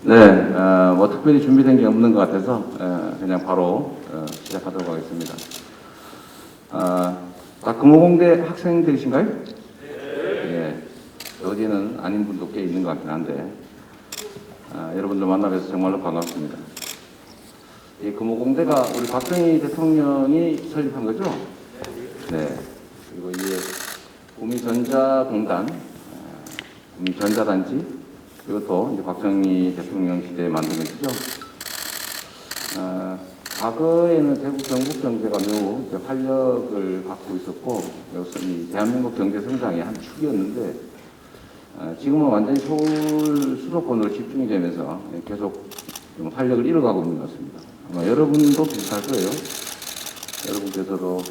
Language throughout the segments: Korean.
네, 뭐 특별히 준비된 게 없는 것 같아서 그냥 바로 시작하도록 하겠습니다. 다 금호공대 학생들이신가요? 네. 어디는 아닌 분도 꽤 있는 것 같긴 한데 여러분들 만나뵈서 정말로 반갑습니다. 이 금호공대가 우리 박정희 대통령이 설립한 거죠? 네. 그리고 이게 구미전자공단, 구미전자단지, 이것도 이제 박정희 대통령 시대에 만든 것이죠. 과거에는 대구 경북 경제가 매우 활력을 갖고 있었고, 이것은 대한민국 경제 성장의 한 축이었는데, 지금은 완전히 서울 수도권으로 집중이 되면서 계속 좀 활력을 잃어가고 있는 것 같습니다. 아마 여러분도 비슷할 거예요. 여러분께서도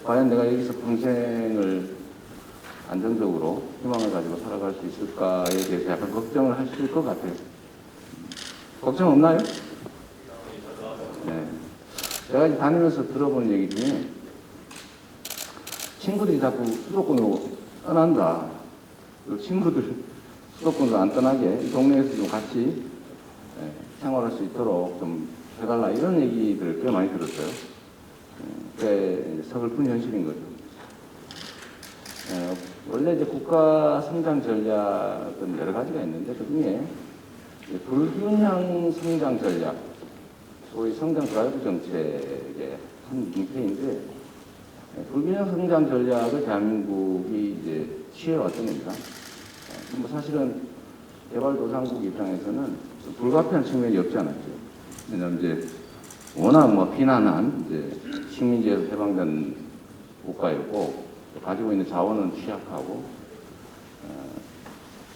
과연 내가 여기서 평생을 안정적으로 희망을 가지고 살아갈 수 있을까에 대해서 약간 걱정을 하실 것 같아요. 걱정 없나요? 네. 제가 다니면서 들어본 얘기 중에 친구들이 자꾸 수도권으로 떠난다. 친구들 수도권으로 안 떠나게 이 동네에서 좀 같이 생활할 수 있도록 좀 해달라 이런 얘기들을 꽤 많이 들었어요. 꽤 서글픈 현실인 거죠. 원래 이제 국가 성장 전략은 여러 가지가 있는데 그 중에 불균형 성장 전략, 소위 성장 드라이브 정책의 한 뭉태인데 불균형 성장 전략을 대한민국이 이제 취해왔던 겁니다. 뭐 사실은 개발도상국 입장에서는 불가피한 측면이 없지 않았죠. 왜냐하면 이제 워낙 뭐 피난한 이제 식민지에서 해방된 국가였고 가지고 있는 자원은 취약하고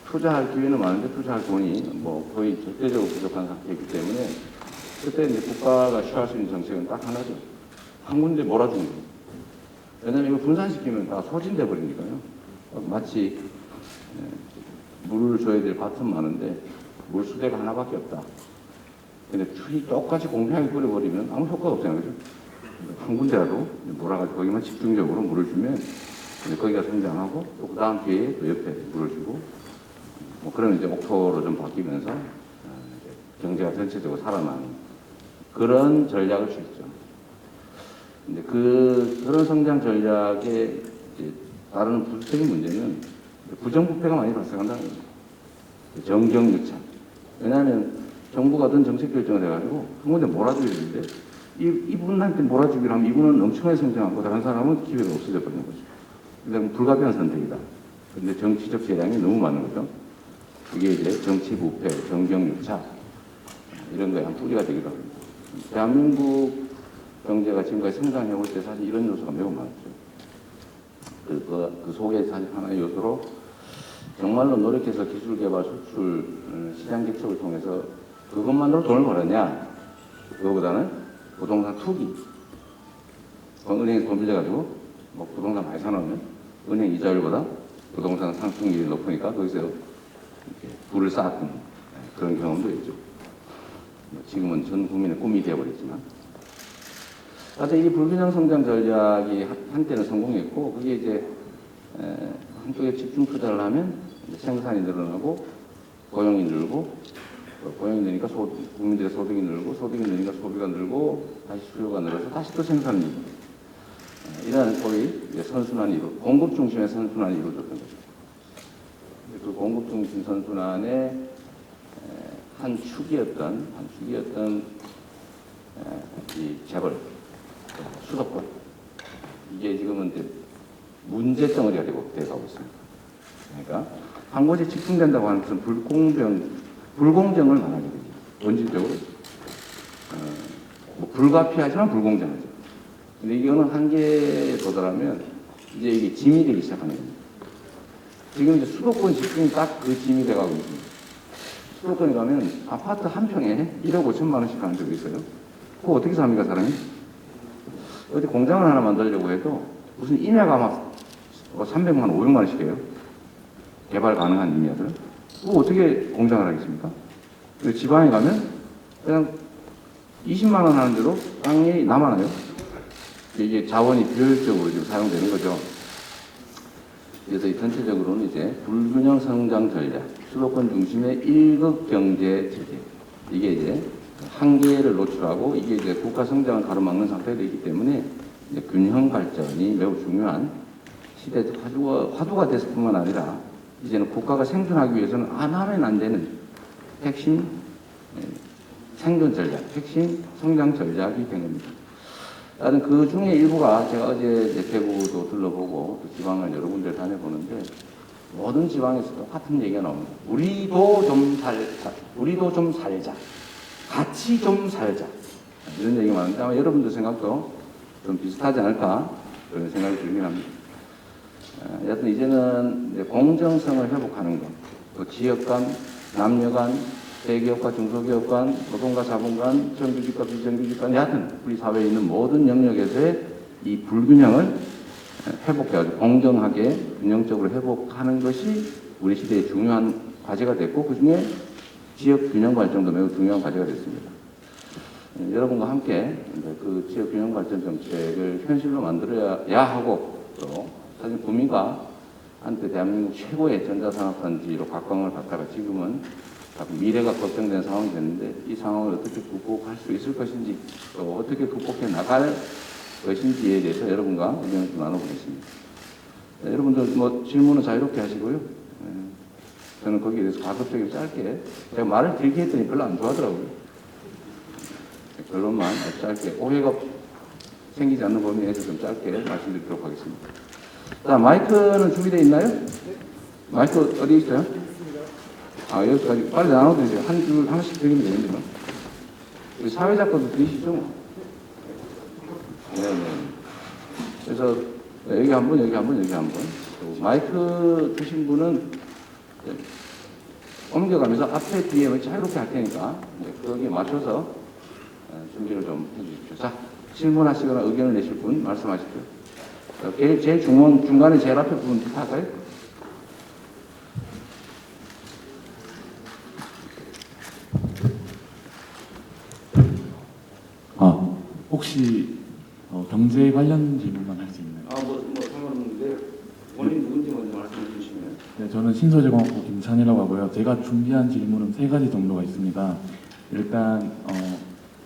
투자할 기회는 많은데 투자할 돈이 뭐 거의 절대적으로 부족한 상태이기 때문에 그때 이제 국가가 취할 수 있는 정책은 딱 하나죠. 한 군데 몰아주는 거예요. 왜냐하면 이거 분산시키면 다 소진돼 버리니까요. 마치 물을 줘야 될 밭은 많은데 물수대가 하나밖에 없다. 근데 똑같이 공평하게 뿌려버리면 아무 효과가 없잖아요. 그죠? 한 군데라도 몰아가지고 거기만 집중적으로 물을 주면 거기가 성장하고 또 그 다음 기회에 또 옆에 물을 주고 뭐 그러면 이제 옥토로 좀 바뀌면서 경제가 전체적으로 살아나는 그런 전략을 취했죠. 근데 그런 성장 전략의 다른 부수적인 문제는 부정부패가 많이 발생한다는 거죠. 정경유착. 왜냐하면 정부가 어떤 정책 결정을 해가지고 한 군데 몰아줘야 되는데 이분한테 몰아주기로 하면 이분은 엄청나게 성장하고 다른 사람은 기회가 없어져 버리는 거죠. 그러니까 불가피한 선택이다. 그런데 정치적 재량이 너무 많은 거죠. 그게 이제 정치부패, 정경유착 이런 거에 한 뿌리가 되기도 합니다. 대한민국 경제가 지금까지 성장해 올 때 사실 이런 요소가 매우 많았죠. 그 속에 사실 하나의 요소로 정말로 노력해서 기술 개발, 수출, 시장 개척을 통해서 그것만으로 돈을 벌었냐? 그거보다는 부동산 투기. 은행에서 돈 빌려가지고 뭐 부동산 많이 사놓으면 은행 이자율보다 부동산 상승률이 높으니까 거기서 이렇게 불을 쌓았던 그런 경험도 있죠. 지금은 전 국민의 꿈이 되어버렸지만. 하여튼 이 불균형 성장 전략이 한때는 성공했고 그게 이제 한쪽에 집중 투자를 하면 생산이 늘어나고 고용이 늘고 고용이 늘니까 국민들의 소득이 늘고 소득이 늘니까 소비가 늘고 다시 수요가 늘어서 다시 또 생산이 늘고 이런 소위 선순환이 공급 중심의 선순환이 이루어졌던 거죠. 그 공급 중심 선순환의 한 축이었던 이 재벌 수도권 이게 지금은 이제 문제덩어리가 되고 있습니다. 그러니까 한 곳에 집중된다고 하는 것은 불공정을 말하게 되죠. 원칙적으로 뭐 불가피하지만 불공정하죠. 근데 이거는 한계에 도달하면 이제 이게 짐이 되기 시작하는 겁니다. 지금 이제 수도권 집중이 딱 그 짐이 돼가고 있습니다. 수도권에 가면 아파트 한 평에 1억 5천만 원씩 가는 적이 있어요. 그거 어떻게 삽니까, 사람이? 어디 공장을 하나 만들려고 해도 무슨 임야가 막 300만 원, 500만 원씩 해요. 개발 가능한 임야들. 그거 어떻게 공장을 하겠습니까? 지방에 가면 그냥 20만 원 하는 대로 땅이 남아나요. 이게 자원이 비효율적으로 지금 사용되는 거죠. 그래서 이 전체적으로는 이제 불균형 성장 전략, 수도권 중심의 일극 경제 체제, 이게 이제 한계를 노출하고 이게 이제 국가 성장을 가로막는 상태가 되기 때문에 이제 균형 발전이 매우 중요한 시대 화두가 됐을 뿐만 아니라 이제는 국가가 생존하기 위해서는 안 하면 안 되는 핵심 생존 전략, 핵심 성장 전략이 된 겁니다. 다른 그 중에 일부가 제가 어제 이제 대구도 둘러보고 또 지방을 여러 군데 다녀보는데 모든 지방에서 똑같은 얘기가 나옵니다. 우리도 좀 살자. 같이 좀 살자. 이런 얘기가 많은데 아마 여러분들 생각도 좀 비슷하지 않을까 그런 생각이 들긴 합니다. 여하튼 이제는 이제 공정성을 회복하는 것, 또 지역 간, 남녀 간, 대기업과 중소기업 간, 노동과 자본 간, 정규직과 비정규직 간, 여하튼 우리 사회에 있는 모든 영역에서의 이 불균형을 회복해가지고 공정하게 균형적으로 회복하는 것이 우리 시대의 중요한 과제가 됐고 그 중에 지역 균형 발전도 매우 중요한 과제가 됐습니다. 여러분과 함께 그 지역 균형 발전 정책을 현실로 만들어야 하고 또 사실 구미가 한때 대한민국 최고의 전자산업단지로 각광을 받다가 지금은 자꾸 미래가 걱정되는 상황이 됐는데 이 상황을 어떻게 극복할 수 있을 것인지 또 어떻게 극복해 나갈 것인지에 대해서 여러분과 의견을 좀 나눠보겠습니다. 여러분들 뭐 질문은 자유롭게 하시고요. 저는 거기에 대해서 가급적이면 짧게 제가 말을 길게 했더니 별로 안 좋아하더라고요. 결론만 짧게 오해가 생기지 않는 범위 내에서 좀 짧게 말씀드리도록 하겠습니다. 자, 마이크는 준비되어 있나요? 마이크 어디 있어요? 아, 여기까지 빨리 나눠드리세요. 한 줄 하나씩 드리면 되는데 뭐. 우리 사회자 것도 드리시죠? 네네. 그래서 여기 한 분, 여기 한 분, 여기 한 분. 마이크 주신 분은 옮겨가면서 앞에 뒤에 자유롭게 할 테니까 거기에 맞춰서 준비를 좀 해주십시오. 자, 질문하시거나 의견을 내실 분 말씀하십시오. 제일 중간에 제일 앞에 부분 할까요? 혹시 경제 관련 질문만 할 수 있나요? 뭐 상관없는데 본인 누군지 먼저 말씀해 주시면. 네, 저는 신소재공학부 김찬이라고 하고요. 제가 준비한 질문은 3가지 정도가 있습니다. 일단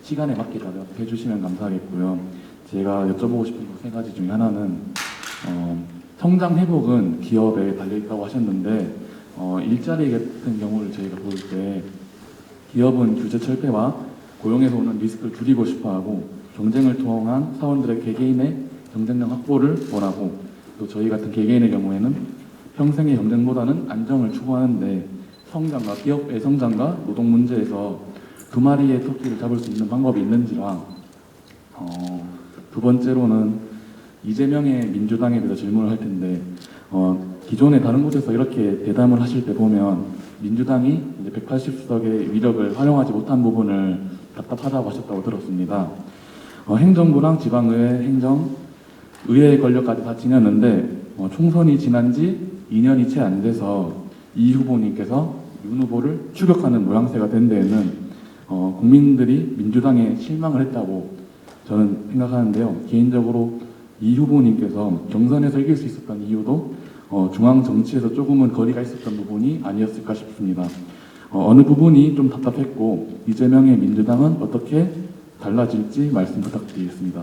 시간에 맞게 답해 주시면 감사하겠고요. 제가 여쭤보고 싶은 거 3가지 중에 하나는 성장 회복은 기업에 달려있다고 하셨는데 일자리 같은 경우를 저희가 볼 때 기업은 규제 철폐와 고용에서 오는 리스크를 줄이고 싶어하고 경쟁을 통한 사원들의 개개인의 경쟁력 확보를 원하고 또 저희 같은 개개인의 경우에는 평생의 경쟁보다는 안정을 추구하는데 성장과 기업의 성장과 노동 문제에서 두 마리의 토끼를 잡을 수 있는 방법이 있는지랑 두 번째로는 이재명의 민주당에 대해서 질문을 할 텐데 기존에 다른 곳에서 이렇게 대담을 하실 때 보면 민주당이 이제 180석의 위력을 활용하지 못한 부분을 답답하다고 하셨다고 들었습니다. 행정부랑 지방의회, 의회의 권력까지 다 지녔는데 총선이 지난 지 2년이 채 안 돼서 이 후보님께서 윤 후보를 추격하는 모양새가 된 데에는 국민들이 민주당에 실망을 했다고 저는 생각하는데요. 개인적으로 이 후보님께서 경선에서 이길 수 있었던 이유도 중앙 정치에서 조금은 거리가 있었던 부분이 아니었을까 싶습니다. 어느 부분이 좀 답답했고 이재명의 민주당은 어떻게 달라질지 말씀 부탁드리겠습니다.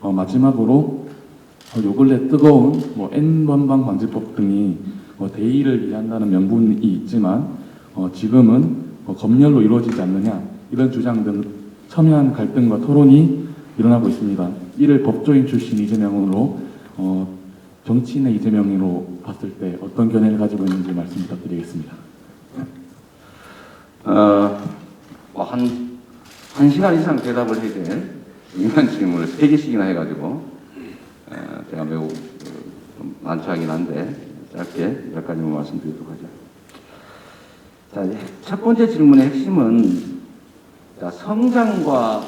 마지막으로 요 근래 뜨거운 N번방 방지법 등이 대의를 위한다는 명분이 있지만 지금은 검열로 이루어지지 않느냐 이런 주장 등 첨예한 갈등과 토론이 일어나고 있습니다. 이를 법조인 출신 이재명으로 정치인의 이재명으로 봤을 때 어떤 견해를 가지고 있는지 말씀 부탁드리겠습니다. 한 시간 이상 대답을 해야 될 중요한 질문을 3개씩이나 해가지고 제가 매우 좀 난처하긴 한데 짧게 몇 가지만 말씀드리도록 하죠. 자, 첫 번째 질문의 핵심은 자, 성장과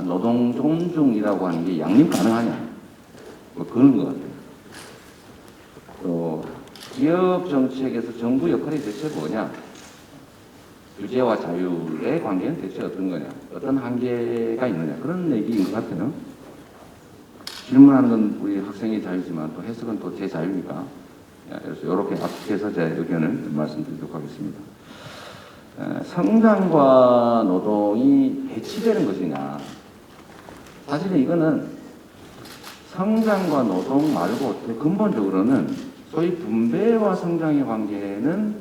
노동 존중이라고 하는 게 양립 가능하냐 그런 것 같아요. 또 기업 정책에서 정부 역할이 대체 뭐냐 규제와 자율의 관계는 대체 어떤 거냐 어떤 한계가 있느냐 그런 얘기인 것 같아요. 질문하는 건 우리 학생의 자유지만 또 해석은 또 제 자유니까 그래서 이렇게 압축해서 제 의견을 말씀드리도록 하겠습니다. 성장과 노동이 배치되는 것이냐? 사실은 이거는 성장과 노동 말고 근본적으로는 소위 분배와 성장의 관계는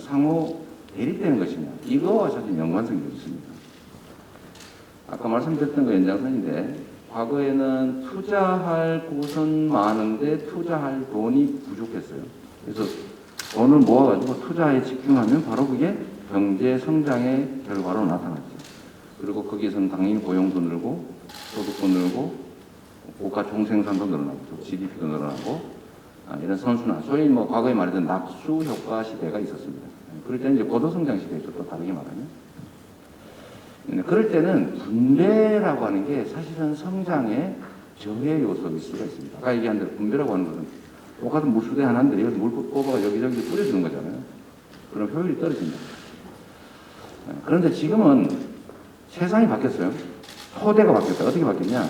상호 대립되는 것이냐? 이거와 사실 연관성이 있습니다. 아까 말씀드렸던 거 연장선인데 과거에는 투자할 곳은 많은데 투자할 돈이 부족했어요. 그래서 돈을 모아가지고 투자에 집중하면 바로 그게 경제 성장의 결과로 나타났죠. 그리고 거기에서는 당연히 고용도 늘고 소득도 늘고 국가 총생산도 늘어나고 GDP도 늘어나고 이런 선순환, 소위 뭐 과거에 말했던 낙수 효과 시대가 있었습니다. 그럴 때는 이제 고도성장 시대죠. 또 다르게 말하면. 그럴 때는 분배라고 하는 게 사실은 성장의 저해 요소일 수가 있습니다. 아까 얘기한 대로 분배라고 하는 것은 똑같은 물수대 하나인데 이걸 물 뽑아가 여기저기 뿌려주는 거잖아요. 그럼 효율이 떨어진다. 그런데 지금은 세상이 바뀌었어요. 토대가 바뀌었다. 어떻게 바뀌었냐?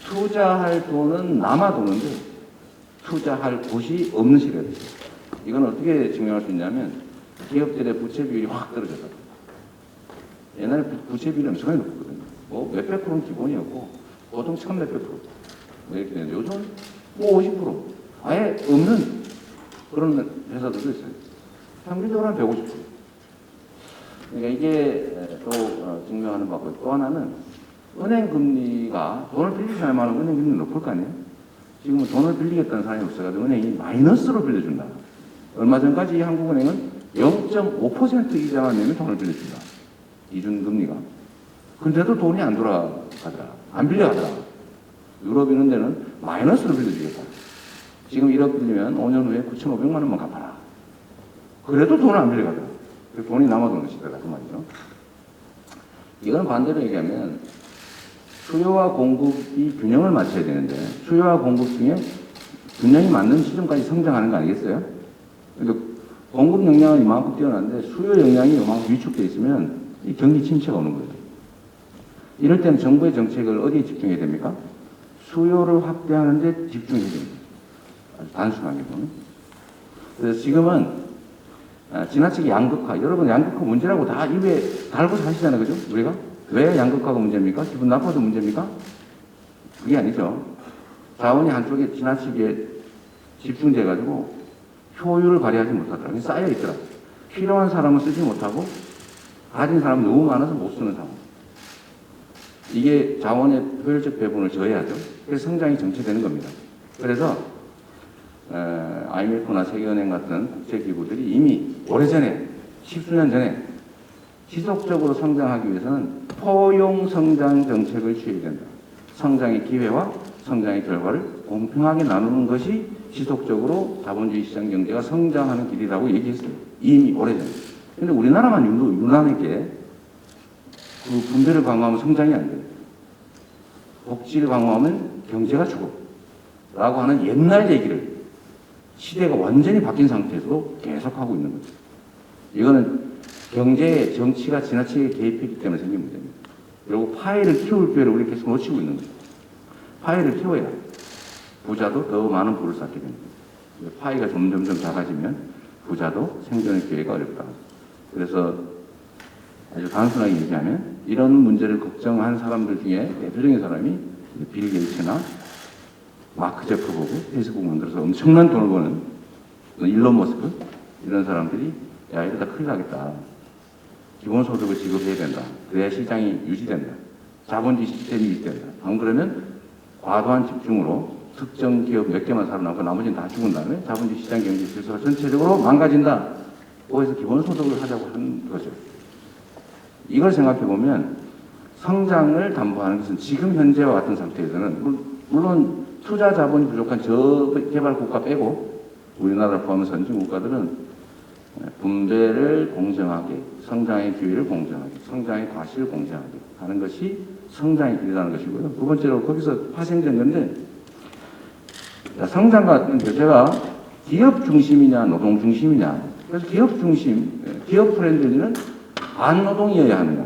투자할 돈은 남아 도는데 투자할 곳이 없는 시대가 됐어요. 이건 어떻게 증명할 수 있냐면 기업들의 부채 비율이 확 떨어졌다. 옛날에 부채 비율이 엄청나게 높거든요. 뭐 몇백 프로는 기본이었고 보통 1000몇백 프로 뭐 이렇게 되는데 요즘 뭐 50% 아예 없는 그런 회사들도 있어요. 평균적으로 한 150%. 그러니까 이게 또 증명하는 바고 또 하나는 은행 금리가 돈을 빌리셔야만 은행 금리는 높을 거 아니에요? 지금은 돈을 빌리겠다는 사람이 없어가지고 은행이 마이너스로 빌려준다. 얼마 전까지 한국은행은 0.5% 이자만 내면 돈을 빌려준다. 기준금리가. 근데도 돈이 안 돌아가더라. 안 빌려가더라. 유럽 이런 데는 마이너스로 빌려주겠다. 지금 1억 빌리면 5년 후에 9,500만 원만 갚아라. 그래도 돈을 안 빌려가더라. 돈이 남아도는 시대다. 그 말이죠. 이건 반대로 얘기하면 수요와 공급이 균형을 맞춰야 되는데 수요와 공급 중에 균형이 맞는 시점까지 성장하는 거 아니겠어요? 그러니까 공급 역량은 이만큼 뛰어난데 수요 역량이 이만큼 위축되어 있으면 이 경기 침체가 오는 거예요. 이럴 때는 정부의 정책을 어디에 집중해야 됩니까? 수요를 확대하는 데 집중해야 됩니다. 아주 단순하게 보면. 그래서 지금은 지나치게 양극화, 여러분 양극화 문제라고 다 입에 달고 사시잖아요. 그죠? 우리가? 왜 양극화가 문제입니까? 기분 나빠서 문제입니까? 그게 아니죠. 자원이 한쪽에 지나치게 집중돼가지고 효율을 발휘하지 못하더라고요. 쌓여있더라고요. 필요한 사람은 쓰지 못하고 가진 사람은 너무 많아서 못 쓰는 상황. 이게 자원의 효율적 배분을 저해하죠. 그래서 성장이 정체되는 겁니다. 그래서 IMF나 세계은행 같은 국제기구들이 이미 오래전에, 십수년 전에 지속적으로 성장하기 위해서는 포용 성장 정책을 취해야 된다. 성장의 기회와 성장의 결과를 공평하게 나누는 것이 지속적으로 자본주의 시장 경제가 성장하는 길이라고 얘기했어요. 이미 오래전에. 근데 우리나라만 유난하게 그 분배를 강화하면 성장이 안 돼요. 복지를 강화하면 경제가 죽어. 라고 하는 옛날 얘기를 시대가 완전히 바뀐 상태에서도 계속하고 있는 거죠. 이거는 경제에 정치가 지나치게 개입했기 때문에 생긴 문제입니다. 그리고 파이를 키울 기회를 우리 계속 놓치고 있는 거죠. 파이를 키워야 부자도 더 많은 부를 쌓게 됩니다. 파이가 점점점 작아지면 부자도 생존의 기회가 어렵다. 그래서 아주 단순하게 얘기하면 이런 문제를 걱정한 사람들 중에 대표적인 사람이 빌 게이츠나 마크 저커버그, 페이스북 만들어서 엄청난 돈을 버는 일론 머스크 이런 사람들이 야 이러다 큰일 나겠다. 기본소득을 지급해야 된다. 그래야 시장이 유지된다. 자본주의 시스템이 유지된다. 안 그러면 과도한 집중으로 특정 기업 몇 개만 살아남고 나머지는 다 죽은 다음에 자본주의 시장 경제 질서가 전체적으로 망가진다. 그래서 기본소득을 하자고 하는 거죠. 이걸 생각해 보면 성장을 담보하는 것은 지금 현재와 같은 상태에서는 물론 투자 자본이 부족한 저개발 국가 빼고 우리나라 포함한 선진 국가들은 분배를 공정하게, 성장의 기회를 공정하게, 성장의 과실을 공정하게 하는 것이 성장의 길이라는 것이고요. 두 번째로 거기서 파생된 건데 성장과 제가 기업 중심이냐 노동 중심이냐 그래서 기업 중심, 기업 프렌들리는 반노동이어야 하느냐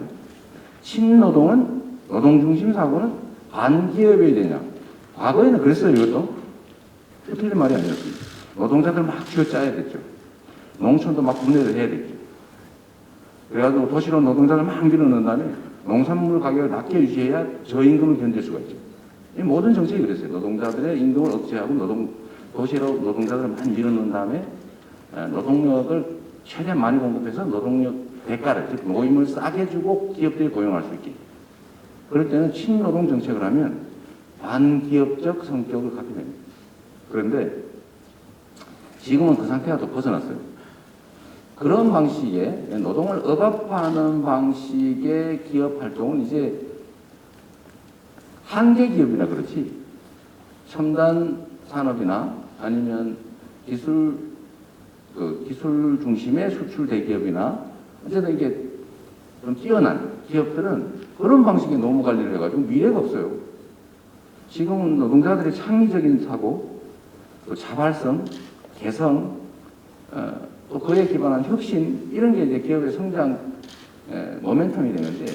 친노동은 노동 중심 사고는 반기업이어야 되냐 과거에는 그랬어요. 이것도 틀린 말이 아니었습니다. 노동자들 막 쥐어짜야 됐죠. 농촌도 막 분해를 해야 됐죠. 그래가지고 도시로 노동자를 막 밀어넣은 다음에 농산물 가격을 낮게 유지해야 저임금을 견딜 수가 있죠. 이 모든 정책이 그랬어요. 노동자들의 임금을 억제하고 도시로 노동자들을 많이 밀어넣은 다음에 노동력을 최대한 많이 공급해서 노동력 대가를, 즉 모임을 싸게 주고 기업들이 고용할 수 있게. 그럴 때는 친노동 정책을 하면 반기업적 성격을 갖게 됩니다. 그런데 지금은 그 상태가 또 벗어났어요. 그런 방식의 노동을 억압하는 방식의 기업 활동은 이제 한계 기업이라 그렇지 첨단 산업이나 아니면 기술 중심의 수출 대기업이나 어쨌든 이게 좀 뛰어난 기업들은 그런 방식의 노무 관리를 해가지고 미래가 없어요. 지금은 노동자들의 창의적인 사고, 또 자발성, 개성, 또 그에 기반한 혁신 이런 게 이제 기업의 성장 모멘텀이 되는데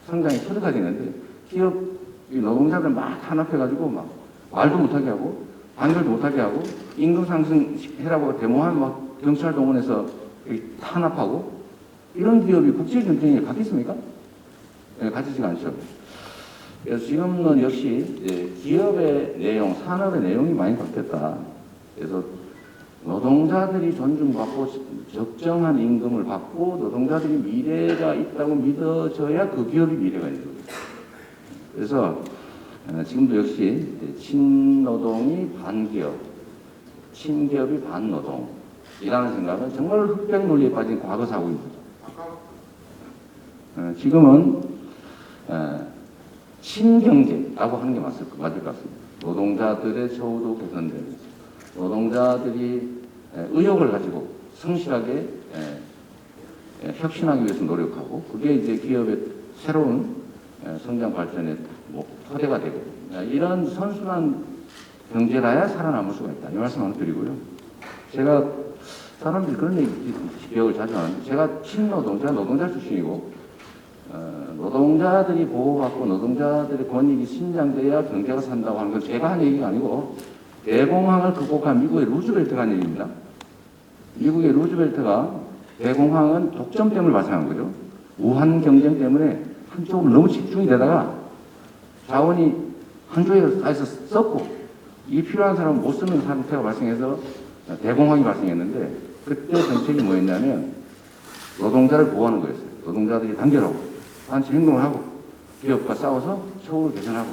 성장이 터득가 되는데 기업 노동자들 막 탄압해가지고 막 말도 못하게 하고 단결도 못하게 하고 임금 상승해라고 데모하면 막 경찰 동원해서 탄압하고 이런 기업이 국제 경쟁에 갖겠습니까? 네, 갖지지가 않죠. 그래서 지금은 역시 기업의 내용, 산업의 내용이 많이 바뀌었다. 그래서 노동자들이 존중받고 적정한 임금을 받고 노동자들이 미래가 있다고 믿어져야 그 기업이 미래가 있는 거죠. 그래서 지금도 역시 친노동이 반기업, 친기업이 반노동이라는 생각은 정말 흑백 논리에 빠진 과거 사고입니다. 지금은 친경제라고 하는 게 맞을 것 같습니다. 노동자들의 처우도 개선되면서 노동자들이 의욕을 가지고 성실하게 혁신하기 위해서 노력하고 그게 이제 기업의 새로운 성장 발전의 토대가 되고 이런 선순환 경제라야 살아남을 수가 있다. 이 말씀 하나 드리고요. 제가 사람들이 그런 기억을 자주 하는데 제가 친노동자, 노동자 출신이고 노동자들이 보호받고 노동자들의 권익이 신장돼야 경제가 산다고 하는 건 제가 한 얘기가 아니고 대공황을 극복한 미국의 루즈벨트가 한 얘기입니다. 미국의 루즈벨트가 대공황은 독점 때문에 발생한 거죠. 우한 경쟁 때문에 한쪽으로 너무 집중이 되다가 자원이 한쪽에 가서 썼고 이 필요한 사람은 못 쓰는 상태가 발생해서 대공황이 발생했는데 그때 정책이 뭐였냐면 노동자를 보호하는 거였어요. 노동자들이 단결하고 단체 행동을 하고 기업과 싸워서 처우를 개선하고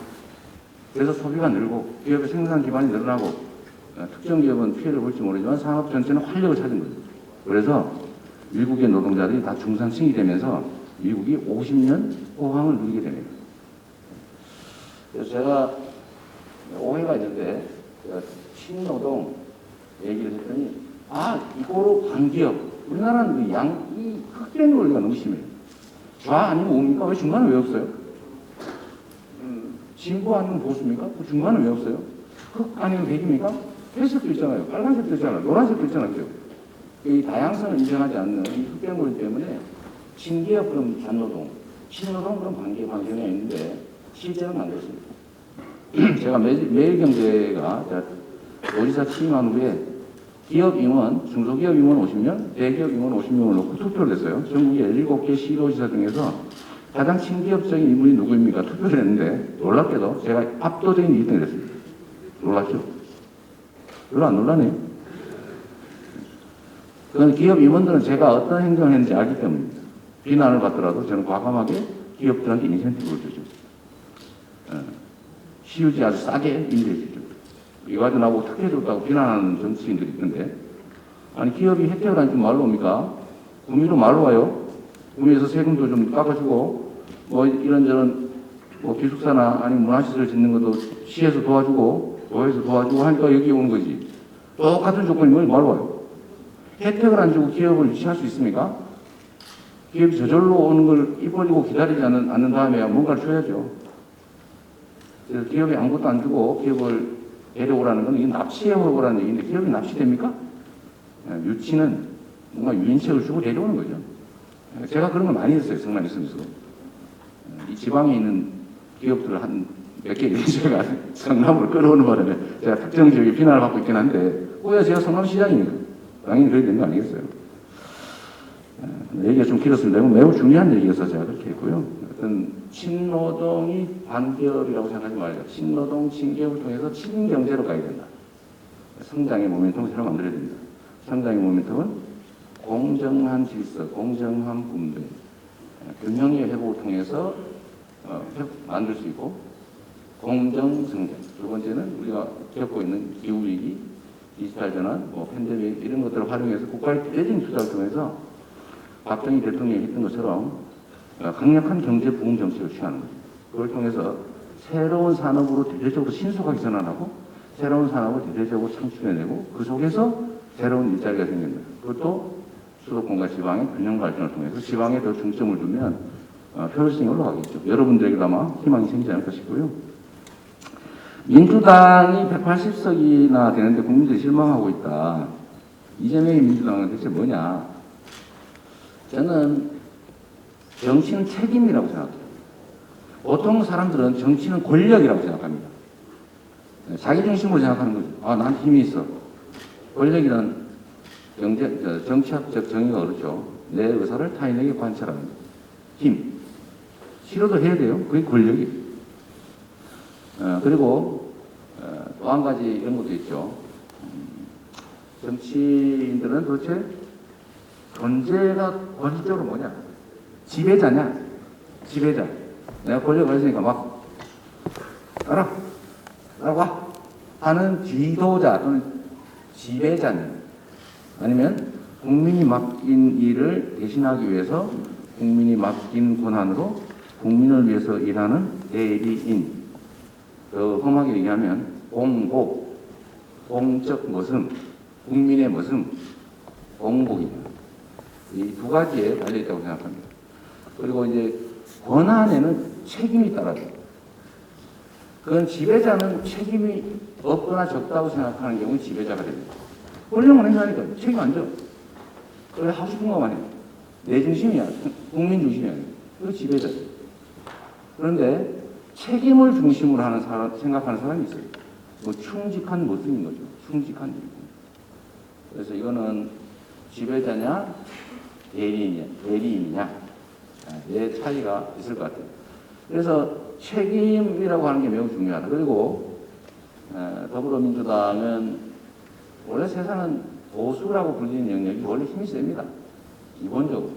그래서 소비가 늘고 기업의 생산 기반이 늘어나고 특정 기업은 피해를 볼지 모르지만 산업 전체는 활력을 찾은 거죠. 그래서 미국의 노동자들이 다 중산층이 되면서 미국이 50년 호황을 누리게 됩니다. 그래서 제가 오해가 있는데 제가 친노동 얘기를 했더니 이거로 반기업 우리나라는 이 흑백 논리가 너무 심해요. 좌 아니면 우입니까? 왜 중간은 왜 없어요? 진보 아니면 보수입니까? 그 중간은 왜 없어요? 흑 아니면 백입니까? 회색도 있잖아요. 빨간색도 있잖아요. 노란색도 있잖아요. 이 다양성을 인정하지 않는 이 흑백 논리 때문에 친기업 그럼 반노동, 친노동 그럼 반기업 방향이 있는데 실제는 안 그렇습니다. 제가 매일경제가 도지사 취임한 후에 기업 임원, 중소기업 임원 50명, 대기업 임원 50명을 놓고 투표를 했어요. 전국의 17개 시도지사 중에서 가장 친기업적인 인물이 누구입니까? 투표를 했는데 놀랍게도 제가 압도적인 1등을 했습니다. 놀랍죠? 별로 안 놀라네요. 그건 기업 임원들은 제가 어떤 행동을 했는지 알기 때문입니다. 비난을 받더라도 저는 과감하게 기업들한테 인센티브를 주죠. 시유지 아주 싸게 임대해 주죠. 이거 가지고 나보고 특혜 줬다고 비난하는 정치인들이 있는데 아니 기업이 혜택을 안 주면 말로 옵니까? 구미로 말로 와요. 구미에서 세금도 좀 깎아주고 뭐 이런저런 뭐 기숙사나 아니면 문화시설 짓는 것도 시에서 도와주고 도에서 도와주고 하니까 여기 오는 거지. 똑같은 조건이 뭘 말로 와요. 혜택을 안 주고 기업을 유치할 수 있습니까? 기업이 저절로 오는 걸 입 벌리고 기다리지 않는 다음에 뭔가를 줘야죠. 그래서 기업이 아무것도 안 주고 기업을 데려오라는 건 이게 납치해 오라는 얘기인데 기업이 납치됩니까? 유치는 뭔가 유인책을 주고 데려오는 거죠. 제가 그런 걸 많이 했어요. 성남에 있으면서. 이 지방에 있는 기업들을 한 몇 개 제가 성남으로 끌어오는 바람에 제가 특정 지역에 비난을 받고 있긴 한데 그래야 제가 성남시장이니까 당연히 그래야 되는 거 아니겠어요? 얘기가 좀 길었습니다. 매우 중요한 얘기여서 제가 그렇게 했고요. 어떤 친노동이 반기업이라고 생각하지 말자. 친노동, 친기업을 통해서 친경제로 가야 된다. 성장의 모멘텀을 새로 만들어야 됩니다. 성장의 모멘텀은 공정한 질서, 공정한 분배, 균형의 회복을 통해서 만들 수 있고, 공정 성장. 두 번째는 우리가 겪고 있는 기후위기, 디지털 전환, 팬데믹 이런 것들을 활용해서 국가의 대대적인 투자를 통해서 박정희 대통령이 했던 것처럼 강력한 경제 부흥 정책을 취하는 거죠. 그걸 통해서 새로운 산업으로 대대적으로 신속하게 전환하고 새로운 산업을 대대적으로 창출해내고 그 속에서 새로운 일자리가 생긴다. 그것도 수도권과 지방의 균형 발전을 통해서 지방에 더 중점을 두면 효율성이 올라가겠죠. 여러분들에게도 아마 희망이 생기지 않을까 싶고요. 민주당이 180석이나 되는데 국민들이 실망하고 있다. 이재명의 민주당은 대체 뭐냐? 저는 정치는 책임이라고 생각해요. 보통 사람들은 정치는 권력이라고 생각합니다. 자기 중심으로 생각하는 거죠. 아, 나한테 힘이 있어. 권력이란 정치학적 정의가 그렇죠. 내 의사를 타인에게 관찰하는 힘. 싫어도 해야 돼요. 그게 권력이에요. 그리고 또 한 가지 이런 것도 있죠. 정치인들은 도대체 존재가 본질적으로 뭐냐? 지배자냐? 지배자. 내가 권력을 했으니까 막 따라와 하는 지도자 또는 지배자냐? 아니면 국민이 맡긴 일을 대신하기 위해서 국민이 맡긴 권한으로 국민을 위해서 일하는 대리인. 험하게 얘기하면 공복, 공적 모습, 국민의 모습, 공복입니다. 이 두 가지에 달려있다고 생각합니다. 그리고 이제 권한에는 책임이 따라요. 그건 지배자는 책임이 없거나 적다고 생각하는 경우는 지배자가 됩니다. 권력은 행사하니까 책임 안 져. 그래 하고 싶은 것만 해. 내 중심이야. 국민 중심이 아니야. 그거 지배자죠. 그런데 책임을 중심으로 하는 생각하는 사람이 있어요. 충직한 모습인 거죠. 충직한 일이고. 그래서 이거는 지배자냐, 대리인이냐, 내 차이가 있을 것 같아요. 그래서 책임이라고 하는 게 매우 중요하다. 그리고 더불어민주당은 원래 세상은 보수라고 불리는 영역이 원래 힘이 셉니다. 기본적으로.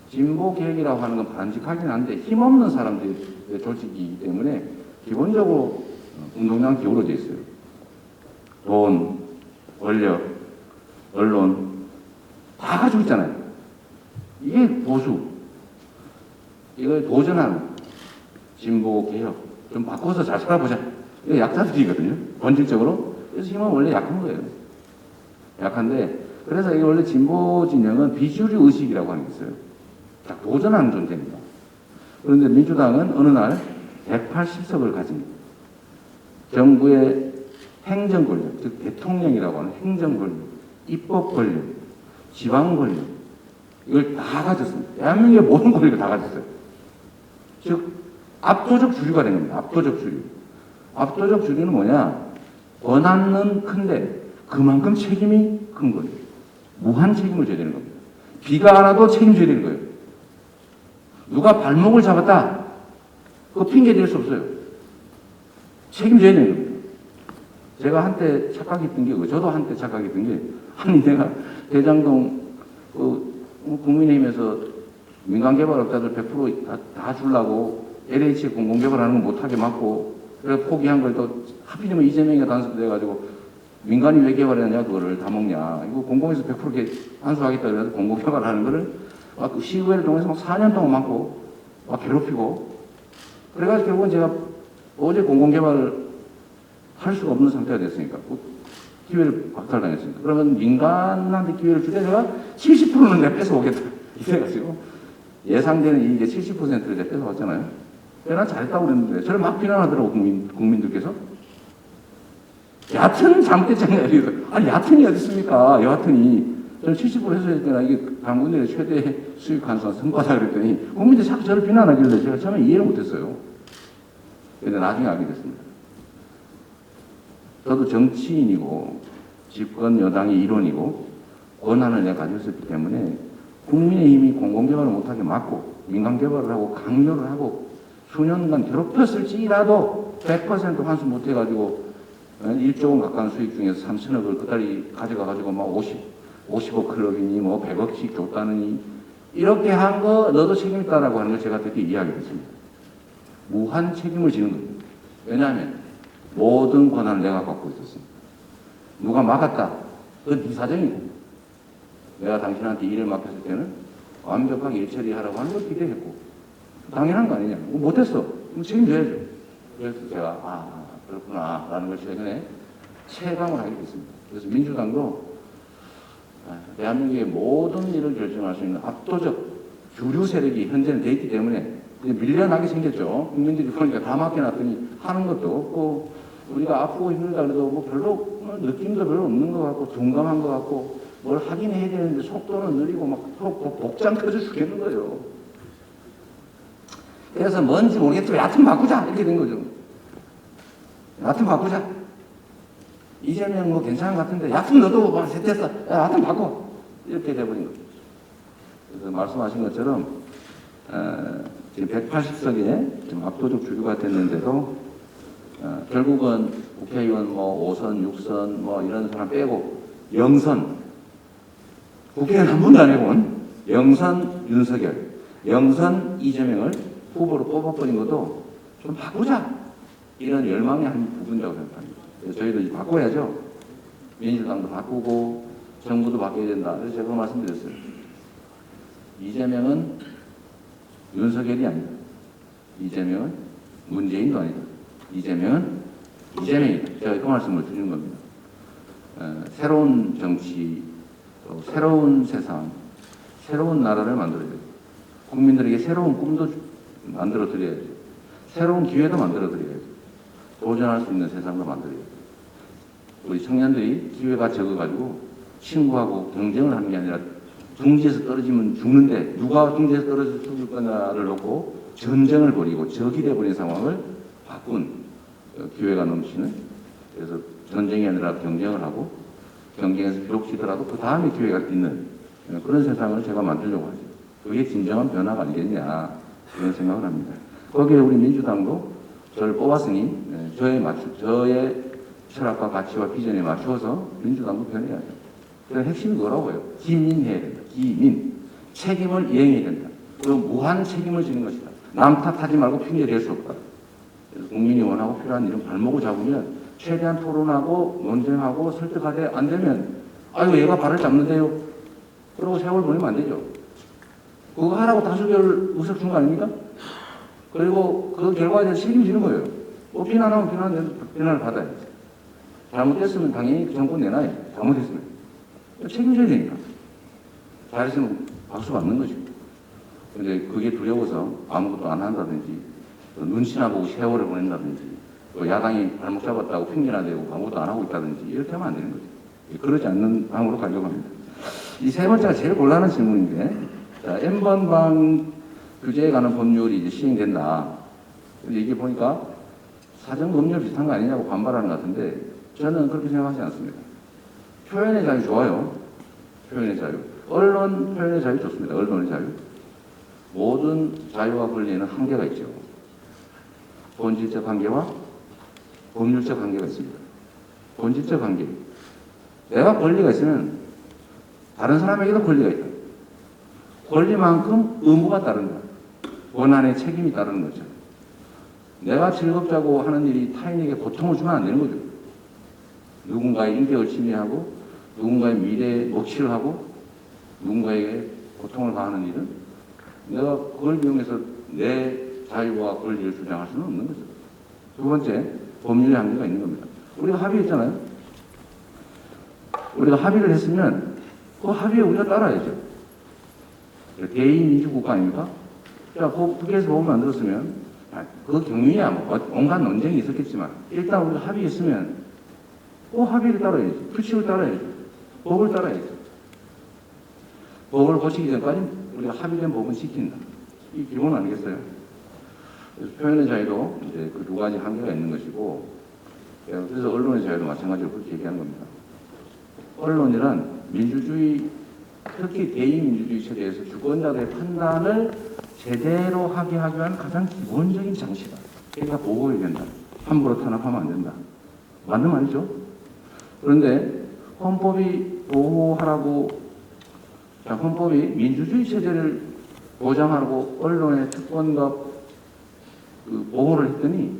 진보 개혁이라고 하는 건 바람직하긴 한데 힘없는 사람들의 조직이기 때문에 기본적으로 운동장 기울어져 있어요. 돈, 권력, 언론 다 가지고 있잖아요. 이게 보수. 이걸 도전하는 진보 개혁 좀 바꿔서 잘 살아보자. 이게 약자들이거든요. 본질적으로. 그래서 힘은 원래 약한 거예요. 약한데 그래서 이게 원래 진보 진영은 비주류 의식이라고 하는 게 있어요. 딱 도전하는 존재입니다. 그런데 민주당은 어느 날 180석을 가집니다. 정부의 행정 권력, 즉 대통령이라고 하는 행정 권력, 입법 권력, 지방 권력 이걸 다 가졌습니다. 대한민국의 모든 권력을 다 가졌어요. 즉 압도적 주류가 된 겁니다. 압도적 주류. 압도적 주류는 뭐냐? 권한은 큰데 그만큼 책임이 큰 거예요. 무한 책임을 져야 되는 겁니다. 비가 안 와도 책임져야 되는 거예요. 누가 발목을 잡았다. 그거 핑계 댈 수 없어요. 책임져야 되는 겁니다. 제가 한때 착각했던 게, 저도 한때 착각했던 게, 아니, 내가 대장동, 국민의힘에서 민간개발업자들 100% 다 주려고 LH에 공공개발하는 거 못하게 막고, 그래서 포기한 걸 또 하필이면 이재명이가 단속돼가지고 민간이 왜 개발했냐, 그거를 다 먹냐. 이거 공공에서 100% 한수하겠다 그래서 공공개발하는 거를 막 시의회를 통해서 막 4년 동안 막고, 막 괴롭히고, 그래가지고 결국은 제가 어제 공공개발을 할 수가 없는 상태가 됐으니까, 기회를 박탈당했으니까. 그러면 민간한테 기회를 주자 내가 70%는 내가 뺏어오겠다. 이래가지고 예상되는 이익의 70%를 내가 뺏어왔잖아요. 내가 잘했다고 그랬는데, 저를 막 비난하더라고, 국민들께서. 얕은 잘못됐잖아요. 아니, 얕은이 어디 있습니까? 여하튼이. 저는 70% 해소할 때나 이게 당군들의 최대 수익 환수가 성과다 그랬더니 국민들이 자꾸 저를 비난하길래 제가 처음에 이해를 못했어요. 그런데 나중에 알게 됐습니다. 저도 정치인이고 집권 여당의 일원이고 권한을 내가 가지고 있었기 때문에 국민의힘이 공공개발을 못하게 막고 민간개발을 하고 강요를 하고 수년간 괴롭혔을지라도 100% 환수 못해가지고 1조 원 가까운 수익 중에서 3천억을 그달이 가져가가지고 막 50억 클럽이니 뭐 100억씩 줬다느니 이렇게 한 거 너도 책임 있다라고 하는 걸 제가 그때 이야기했습니다. 무한 책임을 지는 겁니다. 왜냐하면 모든 권한을 내가 갖고 있었습니다. 누가 막았다. 그건 네 사정이고 내가 당신한테 일을 맡겼을 때는 완벽하게 일 처리하라고 하는 걸 기대했고 당연한 거 아니냐. 못했어. 그럼 책임져야죠. 그래서 제가 그렇구나 라는 걸 최근에 체감을 하게 됐습니다. 그래서 민주당도 대한민국의 모든 일을 결정할 수 있는 압도적 주류 세력이 현재는 돼 있기 때문에 밀려나게 생겼죠. 국민들이 보니까 다 맡겨놨더니 하는 것도 없고 우리가 아프고 힘들다 그래도 뭐 별로 느낌도 별로 없는 것 같고 둔감한 것 같고 뭘 하긴 해야 되는데 속도는 느리고 막 복장 터져 죽겠는 거예요. 그래서 뭔지 모르겠지만 여하튼 바꾸자 이렇게 된 거죠. 여하튼 바꾸자. 이재명 뭐 괜찮은 것 같은데 여하튼 너도 뭐 됐어. 여하튼 바꿔. 이렇게 돼버린 거죠. 그래서 말씀하신 것처럼 지금 180석에 지금 압도적 주류가 됐는데도 결국은 국회의원 뭐 5선, 6선 뭐 이런 사람 빼고 0선 국회의원 한 번도 안 해본 0선 윤석열, 0선 이재명을 후보로 뽑아버린 것도 좀 바꾸자 이런 열망의 한 부분이라고 생각합니다. 그래서 저희도 이제 바꿔야죠. 민주당도 바꾸고 정부도 바뀌어야 된다. 그래서 제가 말씀드렸어요. 이재명은 윤석열이 아니다. 이재명은 문재인도 아니다. 이재명은 이재명이다. 제가 그 말씀을 드리는 겁니다. 새로운 정치, 또 새로운 세상, 새로운 나라를 만들어야 돼요. 국민들에게 새로운 꿈도 만들어 드려야죠. 새로운 기회도 만들어 드려야죠. 도전할 수 있는 세상도 만들어야죠. 우리 청년들이 기회가 적어가지고 친구하고 경쟁을 하는 게 아니라 둥지에서 떨어지면 죽는데 누가 둥지에서 떨어져 죽을 거냐를 놓고 전쟁을 벌이고 적이 돼버린 상황을 바꾼 기회가 넘치는, 그래서 전쟁이 아니라 경쟁을 하고 경쟁에서 비록 지더라도 그 다음에 기회가 있는 그런 세상을 제가 만들려고 하죠. 그게 진정한 변화가 아니겠냐 그런 생각을 합니다. 거기에 우리 민주당도 저를 뽑았으니 저의 철학과 가치와 비전에 맞추어서 민주당도 변해야죠. 그 핵심이 뭐라고요? 기민해야 된다. 기민. 책임을 이행해야 된다. 그리고 무한 책임을 지는 것이다. 남 탓하지 말고 핑계 댈 수 없다. 그래서 국민이 원하고 필요한 일은 발목을 잡으면 최대한 토론하고 논쟁하고 설득하되 안 되면 아유 얘가 발을 잡는데요. 그러고 세월 보내면 안 되죠. 그거 하라고 다수결 의석 준 거 아닙니까? 그리고 그 결과에 대해서 책임지는 거예요. 뭐 비난하면 비난을 받아야지. 잘못됐으면 당연히 그 정권 내놔요. 잘못했으면. 책임져야 되니까. 잘했으면 박수 받는 거죠. 근데 그게 두려워서 아무것도 안 한다든지, 눈치나 보고 세월을 보낸다든지, 또 야당이 발목 잡았다고 핑계나 대고 아무것도 안 하고 있다든지, 이렇게 하면 안 되는 거죠. 그러지 않는 방으로 가려고 합니다. 이 세 번째가 제일 곤란한 질문인데, 자, N번방 규제에 관한 법률이 이제 시행된다. 근데 이게 보니까 사정법률 비슷한 거 아니냐고 반발하는 것 같은데, 저는 그렇게 생각하지 않습니다. 표현의 자유 좋아요. 표현의 자유. 언론 표현의 자유 좋습니다. 언론의 자유. 모든 자유와 권리에는 한계가 있죠. 본질적 한계와 법률적 한계가 있습니다. 본질적 한계. 내가 권리가 있으면 다른 사람에게도 권리가 있다. 권리만큼 의무가 따른다. 권한의 책임이 따르는 거죠. 내가 즐겁자고 하는 일이 타인에게 고통을 주면 안 되는 거죠. 누군가의 인격을 침해하고 누군가의 미래에 먹칠을 하고 누군가에게 고통을 가하는 일은 내가 그걸 이용해서 내 자유와 권리를 주장할 수는 없는 거죠. 두 번째, 법률의 한계가 있는 겁니다. 우리가 합의했잖아요. 우리가 합의를 했으면 그 합의에 우리가 따라야죠. 대의민주국가 아닙니까? 자, 국회에서 법을 만들었으면 그 경위야 뭐 온갖 논쟁이 있었겠지만 일단 우리가 합의했으면 그 합의를 따라야지. 규칙을 따라야지. 법을 따라야지. 법을 고치기 전까지 우리가 합의된 법은 지킨다. 이 기본 아니겠어요? 그래서 표현의 자유도 이제 그 두 가지 한계가 있는 것이고, 그래서 언론의 자유도 마찬가지로 그렇게 얘기하는 겁니다. 언론이란 민주주의, 특히 대의민주주의 체제에서 주권자들의 판단을 제대로 하게 하기 위한 가장 기본적인 장치다. 그러니까 보고해야 된다. 함부로 탄압하면 안 된다. 맞는 말이죠. 그런데 헌법이 보호하라고, 헌법이 민주주의 체제를 보장하라고 언론의 특권과 그 보호를 했더니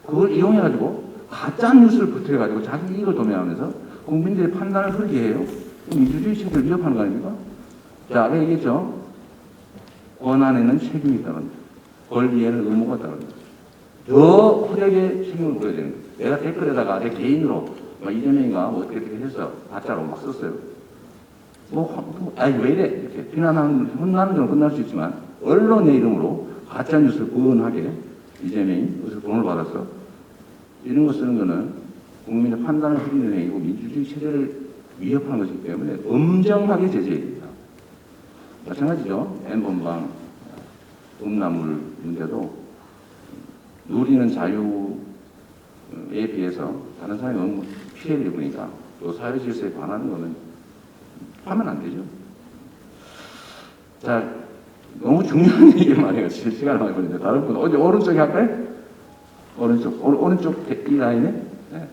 그걸 이용해가지고 가짜 뉴스를 부터해가지고 자기 이익을 도모하면서 국민들의 판단을 흐리게 해요. 민주주의 체제를 위협하는 거 아닙니까? 자, 아까 얘기했죠. 권한에는 책임이 있다는 거. 권리에는 의무가 있다는 거. 더 확실하게 책임을 물어야 되는 거예요. 내가 댓글에다가 내 개인으로 이재명인가 뭐 어떻게 해서 가짜로 막 썼어요. 아니 왜 이래 이렇게 비난하는, 혼나는 건 끝날 수 있지만 언론의 이름으로 가짜 뉴스를 부언하게 이재명이 무슨 돈을 받았어. 이런 거 쓰는 거는 국민의 판단을 흐리는 행위고 민주주의 체제를 위협하는 것이기 때문에 엄정하게 제재해야 됩니다. 마찬가지죠. N번방 음란물 문제도 누리는 자유에 비해서 다른 사람이 너무 피해를 입으니까 또 사회 질서에 반하는 거는 하면 안 되죠. 자, 너무 중요한 얘기를 많이 해요. 시간을 많이 걸리는데 다른 분 어디 오른쪽에 할까요? 오른쪽 이 라인에 네.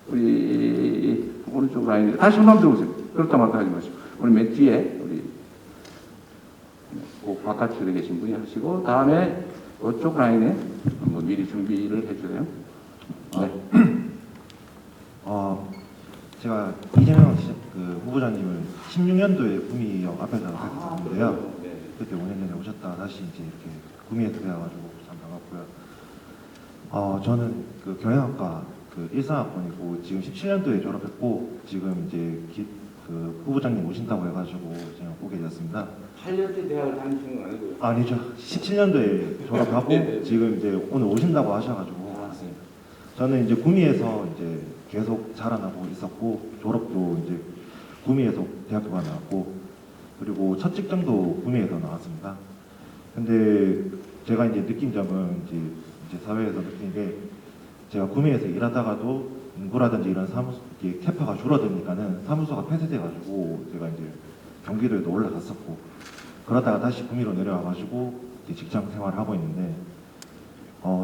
우리 오른쪽 라인에 다시 한번 들어보세요. 그렇다 말다 하지 마시고 우리 맨 뒤에 우리 그 바깥쪽에 계신 분이 하시고 다음에 그쪽 라인에 한번 미리 준비를 해주세요. 네. 제가 이재명 그 후보자님을 16년도에 구미역 앞에서 뵀었는데요. 네. 그때 5년 전에 오셨다가 다시 이제 이렇게 구미에 들어와가지고 참 반갑고요. 저는 그 경영학과 그 일상학번이고 지금 17년도에 졸업했고 지금 이제 그 후보자님 오신다고 해가지고 지금 오게 되었습니다. 8년째 대학을 다니신 건 아니고요. 아니죠. 17년도에 졸업하고 네. 지금 이제 오늘 오신다고 하셔가지고 왔습니다. 저는 이제 구미에서 이제 계속 자라나고 있었고 졸업도 이제 구미에서 대학교가 나왔고 그리고 첫 직장도 구미에서 나왔습니다. 근데 제가 이제 느낀 점은 이제 사회에서 느낀 게 제가 구미에서 일하다가도 인구라든지 이런 사무소 캐파가 줄어드니까는 사무소가 폐쇄돼가지고 제가 이제 경기도에도 올라갔었고 그러다가 다시 구미로 내려와가지고 이제 직장 생활을 하고 있는데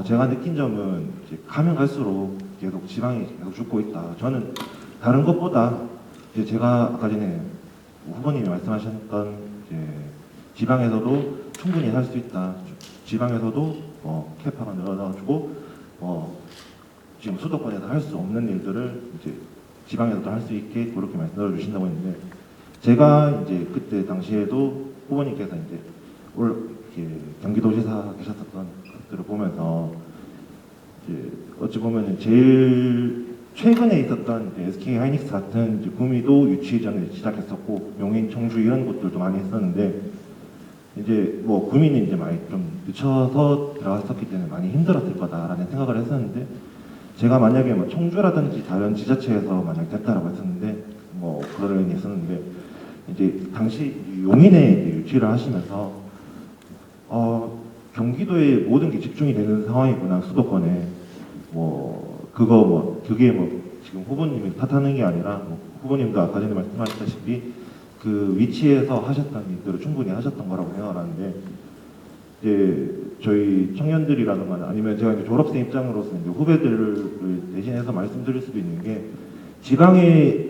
제가 느낀 점은 이제 가면 갈수록 계속 지방이 계속 죽고 있다. 저는 다른 것보다 이제 제가 아까 전에 후보님이 말씀하셨던 이제 지방에서도 충분히 살 수 있다. 지방에서도 캐파가 늘어나가지고 지금 수도권에서 할 수 없는 일들을 이제 지방에서도 할 수 있게 그렇게 말씀을 주신다고 했는데 제가 이제 그때 당시에도 후보님께서 이제 이렇게 경기도지사 계셨었던 것들을 보면서 이제 어찌 보면 제일 최근에 있었던 SK 하이닉스 같은 이제 구미도 유치전을 시작했었고 용인, 청주 이런 곳들도 많이 했었는데 이제 뭐 구미는 이제 많이 좀 늦춰서 들어갔었기 때문에 많이 힘들었을 거다라는 생각을 했었는데 제가 만약에 뭐 청주라든지 다른 지자체에서 만약 됐다라고 했었는데 뭐 그런 의견이 있었는데 이제 당시 용인에 이제 유치를 하시면서 경기도에 모든 게 집중이 되는 상황이구나 수도권에 그게 지금 후보님이 탓하는 게 아니라 후보님도 아까 전에 말씀하셨다시피 그 위치에서 하셨던 일들을 충분히 하셨던 거라고 생각하는데 이제 저희 청년들이라든가 아니면 제가 이제 졸업생 입장으로서 이제 후배들을 대신해서 말씀드릴 수도 있는 게 지방에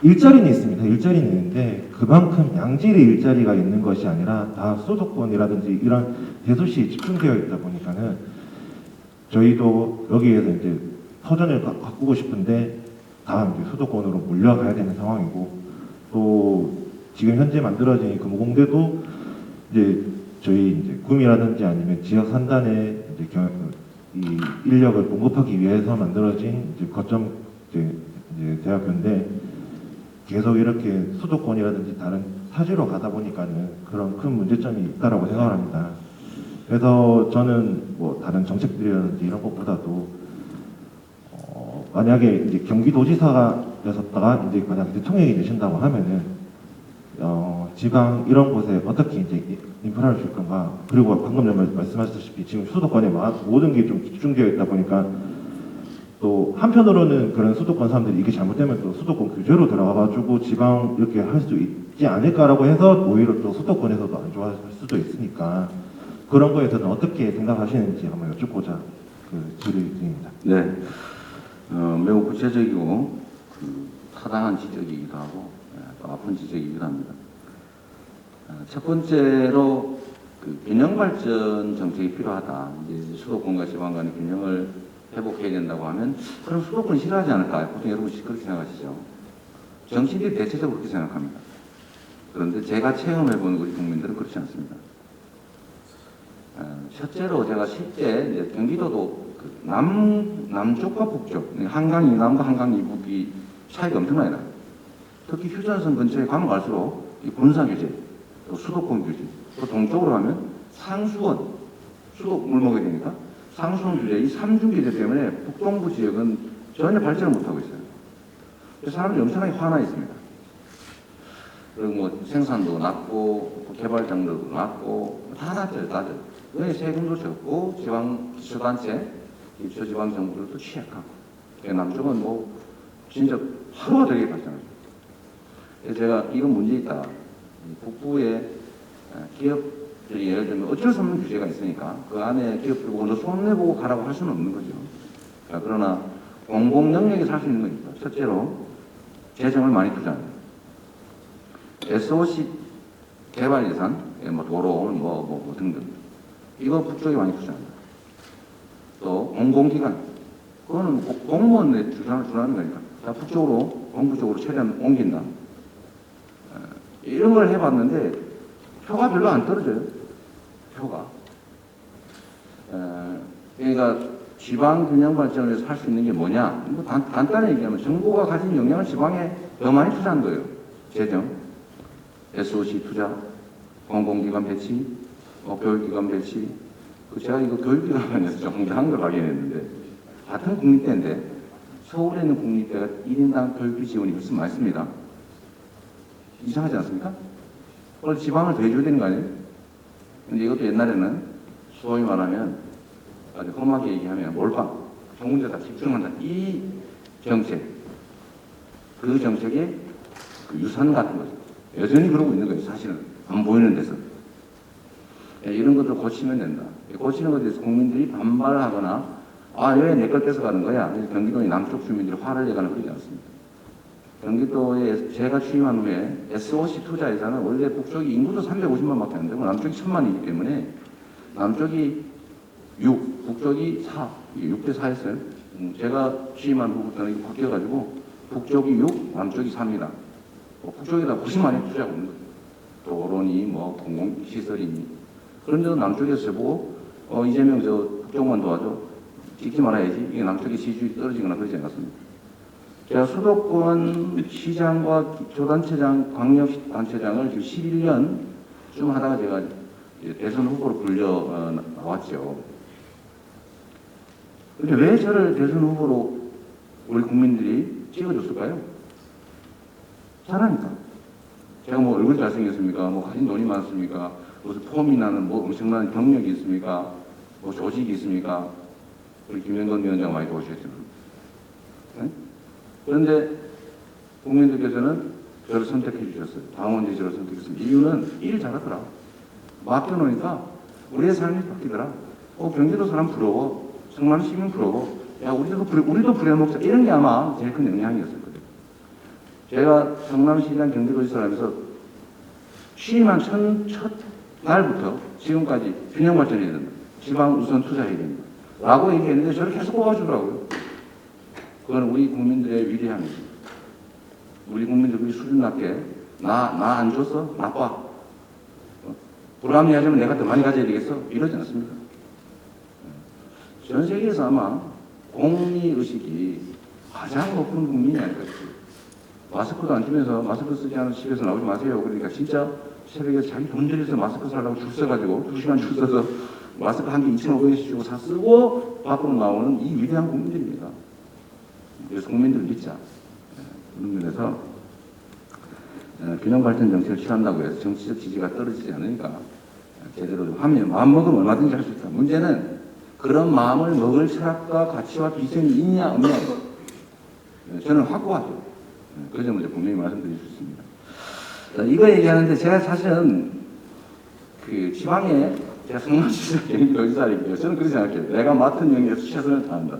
일자리는 있습니다. 일자리는 있는데 그만큼 양질의 일자리가 있는 것이 아니라 다 수도권이라든지 이런 대도시에 집중되어 있다 보니까는 저희도 여기에서 이제 터전을 바꾸고 싶은데 다 이제 수도권으로 몰려가야 되는 상황이고 또 지금 현재 만들어진 금호공대도 이제 저희 이제 구미라든지 아니면 지역 산단에 이제 이 인력을 공급하기 위해서 만들어진 이제 거점 이제 대학교인데 계속 이렇게 수도권이라든지 다른 타지로 가다 보니까는 그런 큰 문제점이 있다라고 생각을 합니다. 그래서 저는 뭐 다른 정책들이라든지 이런 것보다도 만약에 이제 경기도지사가 되셨다가 이제 만약 대통령이 되신다고 하면은 지방 이런 곳에 어떻게 이제 인프라를 줄 건가 그리고 방금 전에 말씀하셨다시피 지금 수도권에 모든 게 좀 집중되어 있다 보니까 또 한편으로는 그런 수도권 사람들이 이게 잘못되면 또 수도권 규제로 들어가가지고 지방 이렇게 할 수 있지 않을까라고 해서 오히려 또 수도권에서도 안 좋아할 수도 있으니까 그런 거에 대해서는 어떻게 생각하시는지 한번 여쭙고자 질의 드립니다. 네, 매우 구체적이고 타당한 지적이기도 하고 또 아픈 지적이기도 합니다. 첫 번째로 균형 발전 정책이 필요하다. 이제 수도권과 지방 간의 균형을 회복해야 된다고 하면 그럼 수도권 싫어하지 않을까? 보통 여러분 그렇게 생각하시죠. 정치인들이 대체적으로 그렇게 생각합니다. 그런데 제가 체험해본 우리 국민들은 그렇지 않습니다. 첫째로 제가 실제 이제 경기도도 남쪽과 북쪽, 한강 이남과 한강 이북이 차이가 엄청나게 나요. 특히 휴전선 근처에 가면 갈수록 이 군사 규제, 또 수도권 규제, 또 동쪽으로 가면 상수원, 수도 물 먹어야 되니까 상수원 규제, 이 3중 규제 때문에 북동부 지역은 전혀 발전을 못하고 있어요. 그래서 사람들이 엄청나게 화나 있습니다. 그리고 뭐 생산도 낮고, 개발장도 낮고, 다 낮아요, 낮아요. 왜 세금도 적고, 지방 기초단체, 기초지방정부들도 취약하고. 남쪽은 뭐, 진짜 하루가 되게 발전하죠. 그래서 제가 이건 문제 있다. 북부에 기업들이 예를 들면 어쩔 수 없는 규제가 있으니까 그 안에 기업들 보고 너 손해보고 가라고 할 수는 없는 거죠. 그러나 공공 영역에서 할 수 있는 거니까. 첫째로 재정을 많이 투자합니다. SOC 개발 예산, 뭐 도로, 뭐 등등. 이거 북쪽에 많이 투자합니다. 또 공공기관, 그거는 공무원에 주라는 거니까. 자, 북쪽으로, 공부 쪽으로 최대한 옮긴다. 이런 걸 해봤는데 표가 별로 안 떨어져요. 표가. 그러니까 지방 균형 발전을 위해서 할 수 있는 게 뭐냐? 뭐 간단히 얘기하면 정부가 가진 역량을 지방에 더 많이 투자한 거예요. 재정, SOC 투자, 공공기관 배치, 교육기관 배치. 제가 이거 교육기관에서 좀 황당한 걸 발견했는데 같은 국립대인데 서울에 있는 국립대가 1인당 교육비 지원이 훨씬 많습니다. 이상하지 않습니까? 원래 지방을 더 해줘야 되는 거 아니에요? 근데 이것도 옛날에는 소위 말하면 아주 험하게 얘기하면 몰빵, 전문제 다 집중한다. 이 정책, 그 정책의 그 유산 같은 거죠. 여전히 그러고 있는 거예요. 사실은 안 보이는 데서. 이런 것들 고치면 된다. 고치는 것에 대해서 국민들이 반발하거나 왜 내 걸 뺏어가는 거야? 경기도의 남쪽 주민들이 화를 내거나 그러지 않습니다. 경기도에 제가 취임한 후에 SOC 투자 예산은 원래 북쪽이 인구도 350만밖에 안 되고 남쪽이 1000만이기 때문에 남쪽이 6, 북쪽이 4, 6대 4였어요. 제가 취임한 후부터는 이거 바뀌어가지고 북쪽이 6, 남쪽이 4입니다. 북쪽에다 90만이 투자하고 있는 거예요. 도로니 뭐 공공시설이니. 그런데도 남쪽에서 저보고 이재명 저 북쪽만 도와줘. 찍지 말아야지. 이게 남쪽의 지지율이 떨어지거나 그러지 않았습니다. 제가 수도권 시장과 기초단체장, 광역단체장을 지금 11년쯤 하다가 제가 대선 후보로 불려 나왔죠. 근데 왜 저를 대선 후보로 우리 국민들이 찍어줬을까요? 잘하니까. 제가 뭐 얼굴 잘생겼습니까? 뭐 가진 돈이 많습니까? 무슨 폼이 나는 뭐 엄청난 경력이 있습니까? 뭐 조직이 있습니까? 우리 김영건 위원장 많이 도와주셨죠. 네? 그런데 국민들께서는 저를 선택해 주셨어요. 당원들이 저를 선택했습니다. 이유는 일 잘하더라. 맡겨놓으니까 우리의 삶이 바뀌더라. 경기도 사람 부러워. 성남 시민 부러워. 야, 우리도 부려먹자. 이런 게 아마 제일 큰 영향이었을 거예요. 제가 성남시장 경기도지사를 하면서 취임한 첫 날부터 지금까지 균형 발전해야 된다. 지방 우선 투자해야 된다. 라고 얘기했는데 저를 계속 뽑아주더라고요. 그건 우리 국민들의 위대함이죠. 우리 국민들이 수준 낮게 나 안 줬어? 나빠. 불합리하자면 내가 더 많이 가져야 되겠어? 이러지 않습니다. 전 세계에서 아마 공리의식이 가장 높은 국민이 아닐까 싶어요. 마스크도 안 쓰면서 마스크 쓰지 않은 집에서 나오지 마세요. 그러니까 진짜 새벽에 자기 돈 들여서 마스크 살라고 줄 서가지고 2시간 줄 서서 마스크 한 개 2,500원씩 주고 사 쓰고 밖으로 나오는 이 위대한 국민들입니다. 그래서 국민들 믿자. 그런 면에서 균형 발전 정책을 취한다고 해서 정치적 지지가 떨어지지 않으니까 제대로 좀 하면 마음먹으면 얼마든지 할 수 있다. 문제는 그런 마음을 먹을 철학과 가치와 비전이 있냐 없냐 저는 확고하죠. 그 점을 이제 분명히 말씀드릴 수 있습니다. 자, 이거 얘기하는데 제가 사실은 그 지방에 제가 성남시장 경기도지사이고요. 저는 그렇게 생각해요. 내가 맡은 영역에서 최선을 다한다.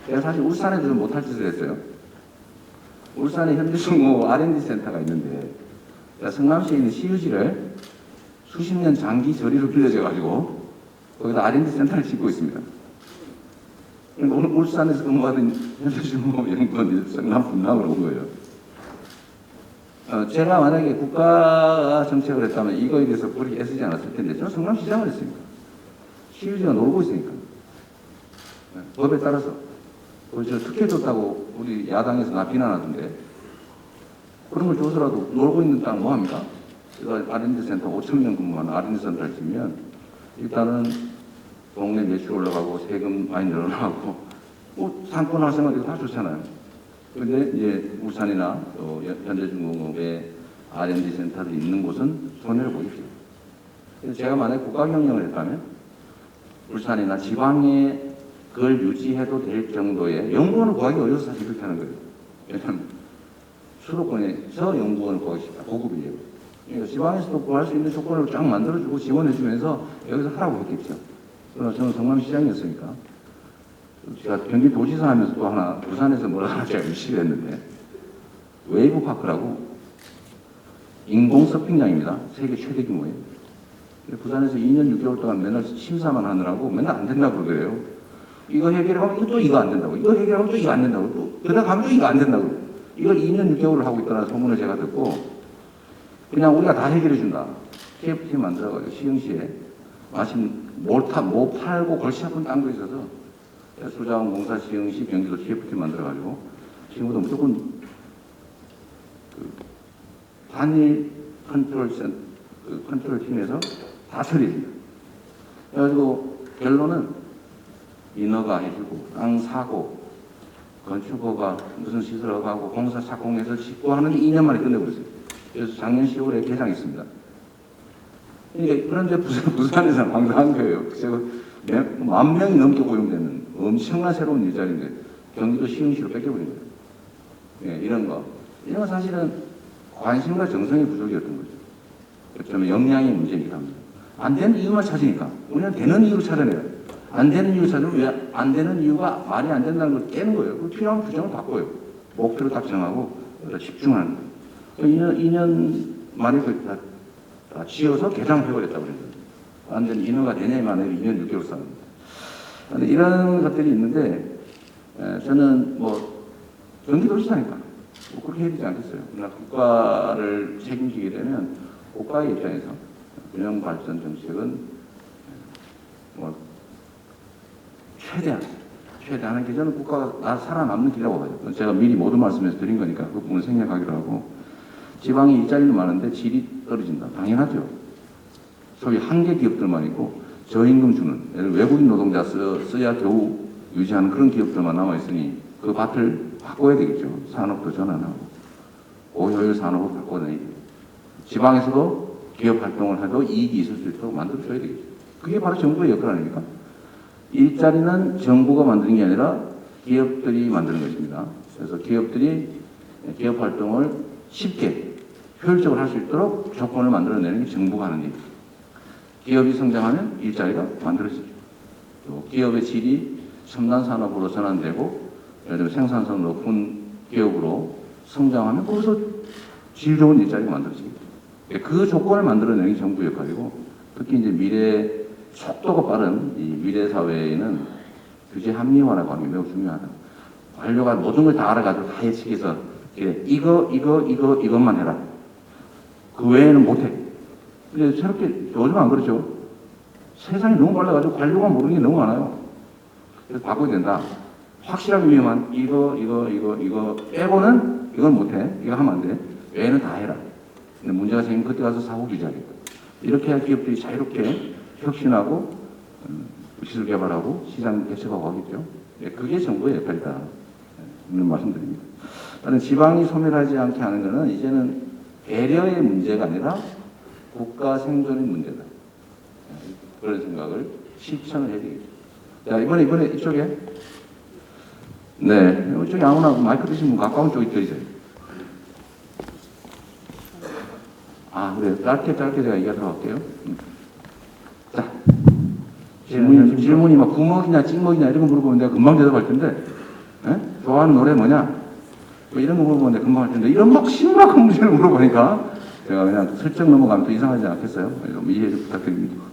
제가 사실 울산에도 좀 못할 짓을 했어요. 울산에 현대중공업 R&D 센터가 있는데 성남시에 있는 시유지를 수십 년 장기 저리로 빌려줘가지고 거기다 R&D 센터를 짓고 있습니다. 그러니까 오늘 울산에서 근무하던 현대중공업 연구원이 성남 분당으로 온 거예요. 제가 만약에 국가 정책을 했다면 이거에 대해서 그렇게 애쓰지 않았을 텐데 저는 성남시장을 했습니다. 시유지가 놀고 있으니까. 법에 따라서. 저 특혜 줬다고 우리 야당에서 나 비난하던데 그런 걸 줘서라도 놀고 있는 땅 뭐합니까? 그래서 R&D 센터 5,000명 근무하는 R&D 센터를 지면 일단은 동네 매출 올라가고 세금 많이 늘어나고 뭐 상권 활성화 이거 다 좋잖아요. 그런데 이제 울산이나 또 현대중공업의 R&D 센터들이 있는 곳은 손해를 보십시오. 그래서 제가 만약 국가 경영을 했다면 울산이나 지방에 그걸 유지해도 될 정도의 연구원을 구하기 어려워서 사실 그렇게 하는 거예요. 왜냐하면 수도권에서 연구원을 구하기 쉽다. 고급이에요. 그러니까 지방에서도 구할 수 있는 조건을 쫙 만들어주고 지원해주면서 여기서 하라고 했겠죠. 그러나 저는 성남시장이었으니까 제가 경기도지사 하면서 또 하나 부산에서 뭐라 하나 제가 유치를 했는데 웨이브파크라고 인공 서핑장입니다. 세계 최대 규모예요. 부산에서 2년 6개월 동안 맨날 심사만 하느라고 맨날 안 된다고 그러더래요. 이거 해결하면 또 이거 안 된다고. 이거 해결하면 또 이거 안 된다고. 또 그러다 가면 또 이거 안 된다고. 이걸 2년 6개월을 하고 있다는 소문을 제가 듣고 그냥 우리가 다 해결해 준다. TFT 만들어가지고 시흥시에 마침 뭐 팔고 골치 아픈 땅도 있어서 수자원공사 시흥시 경기도 TFT 만들어가지고 지금부터 무조건 그 단일 컨트롤 팀에서 다 처리해줍니다. 그래가지고 결론은 인허가 해주고 땅 사고 건축허가 무슨 시설허가 하고 공사 착공해서 짓고 하는데 2년 만에 끝내버렸어요. 그래서 작년 10월에 개장했습니다. 그러니까 그런데 부산에서 황당한 거예요. 제가 10,000명이 넘게 고용되는 엄청난 새로운 일자리인데 경기도 시흥시로 뺏겨버린 거예요. 네, 이런 거 사실은 관심과 정성이 부족이었던 거죠. 그렇다면 역량의 문제이기도 합니다. 안 되는 이유만 찾으니까 우리는 되는 이유를 찾아내요. 안 되는 이유 찾으면 왜 안 되는 이유가 말이 안 된다는 걸 깨는 거예요. 그 필요한 규정을 바꿔요. 목표를 딱 정하고 집중하는 거예요. 2년 만에 다 지어서 개장해버렸다고 그랬어요. 안 되는 인허가 되냐 만에 2년 6개월 싸는 거예요. 이런 것들이 있는데 저는 뭐 경기도지사니까 뭐 그렇게 해야 되지 않겠어요. 그러나 국가를 책임지게 되면 국가의 입장에서 균형발전 정책은 뭐 최대한 게 저는 국가가 나 살아남는 길이라고 봐요. 제가 미리 모든 말씀에서 드린 거니까 그 부분을 생략하기로 하고 지방에 일자리는 많은데 질이 떨어진다. 당연하죠. 소위 한계 기업들만 있고 저임금 주는 외국인 노동자 써야 겨우 유지하는 그런 기업들만 남아있으니 그 밭을 바꿔야 되겠죠. 산업도 전환하고 고효율 산업을 바꿔내야 돼요. 지방에서도 기업 활동을 해도 이익이 있을 수 있도록 만들어줘야 되겠죠. 그게 바로 정부의 역할 아닙니까? 일자리는 정부가 만드는 게 아니라 기업들이 만드는 것입니다. 그래서 기업들이 기업 활동을 쉽게 효율적으로 할 수 있도록 조건을 만들어내는 게 정부가 하는 일입니다. 기업이 성장하면 일자리가 만들어지죠. 또 기업의 질이 첨단 산업으로 전환되고 예를 들면 생산성 높은 기업으로 성장하면 거기서 질 좋은 일자리가 만들어지겠죠. 그 조건을 만들어내는 게 정부 역할이고 특히 이제 미래 속도가 빠른 이 미래 사회에는 규제 합리화라고 하는 게 매우 중요하다. 관료가 모든 걸 다 알아가지고 다 예측해서 이것만 해라. 그 외에는 못해. 근데 새롭게 요즘 안 그렇죠. 세상이 너무 빨라가지고 관료가 모르는 게 너무 많아요. 그래서 바꿔야 된다. 확실하게 위험한 이거 빼고는 이건 못해. 이거 하면 안 돼. 외에는 다 해라. 근데 문제가 생기면 그때 가서 사고 규제하겠다. 이렇게 할 기업들이 자유롭게 혁신하고 기술 개발하고 시장 개척하고 하겠죠. 그게 정부의 역할이다. 이런 말씀드립니다. 다른 지방이 소멸하지 않게 하는 것은 이제는 배려의 문제가 아니라 국가 생존의 문제다. 그런 생각을 실천을 해야 되겠죠. 자, 이번에 이쪽에. 네, 이쪽에 아무나 마이크 드신 분 가까운 쪽에 들이세요. 그래. 짧게 제가 얘기하도록 할게요. 자, 질문이 막 구멍이냐 찍먹이냐 이런 거 물어보면 내가 금방 대답할 텐데, 좋아하는 노래 뭐냐? 뭐 이런 거 물어보면 내가 금방 할 텐데, 이런 막 심각한 문제를 물어보니까 제가 그냥 슬쩍 넘어가면 또 이상하지 않겠어요? 좀 이해 좀 부탁드립니다.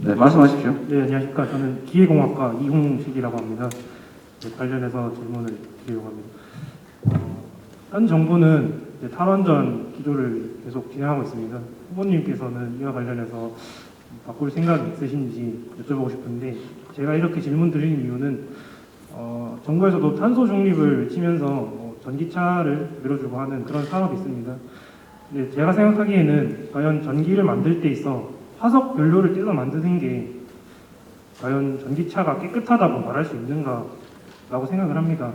네, 말씀하십시오. 네, 안녕하십니까. 저는 기계공학과 이홍식이라고 합니다. 네, 관련해서 질문을 드리려고 합니다. 현 정부는 이제 탈원전 기조를 계속 진행하고 있습니다. 후보님께서는 이와 관련해서 바꿀 생각이 있으신지 여쭤보고 싶은데, 제가 이렇게 질문 드리는 이유는 정부에서도 탄소 중립을 치면서 전기차를 밀어주고 하는 그런 산업이 있습니다. 근데 제가 생각하기에는 과연 전기를 만들 때 있어 화석 연료를 떼서 만드는 게 과연 전기차가 깨끗하다고 말할 수 있는가라고 생각을 합니다.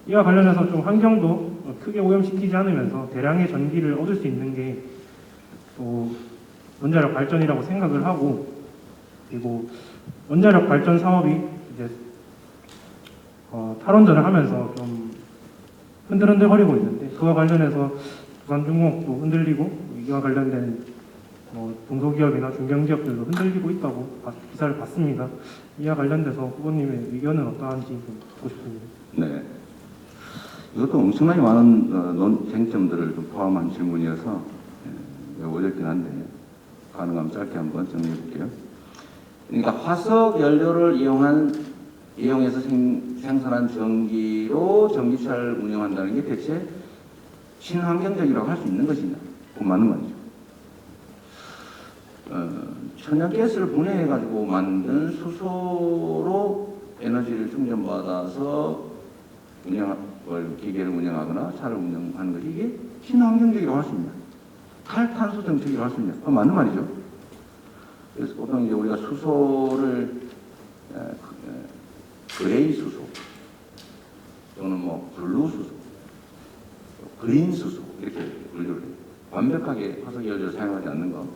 이와 관련해서 좀 환경도 크게 오염시키지 않으면서 대량의 전기를 얻을 수 있는 게 또 원자력 발전이라고 생각을 하고, 그리고 원자력 발전 사업이 이제 탈원전을 하면서 좀 흔들흔들거리고 있는데, 그와 관련해서 부산중공업도 흔들리고 이와 관련된 중소기업이나 중견기업들도 흔들리고 있다고 기사를 봤습니다. 이와 관련돼서 후보님의 의견은 어떠한지 좀 듣고 싶습니다. 네. 이것도 엄청나게 많은 쟁점들을 좀 포함한 질문이어서 어렵긴 한데 가능하면 짧게 한번 정리해 볼게요. 그러니까 화석 연료를 이용해서 생산한 전기로 전기차를 운영한다는 게 대체 친환경적이라고 할 수 있는 것이냐? 그건 맞는 말이죠. 천연가스를 분해해가지고 만든 수소로 에너지를 충전받아서 기계를 운영하거나 차를 운영하는 것이 이게 친환경적이라고 할 수 있냐? 탈탄소 정책이라고 할 수 있냐? 그건 맞는 말이죠. 그래서 보통 이제 우리가 수소를 그레이 수소 또는 블루 수소, 그린 수소 이렇게 분류를 해요. 완벽하게 화석 연료를 사용하지 않는 거.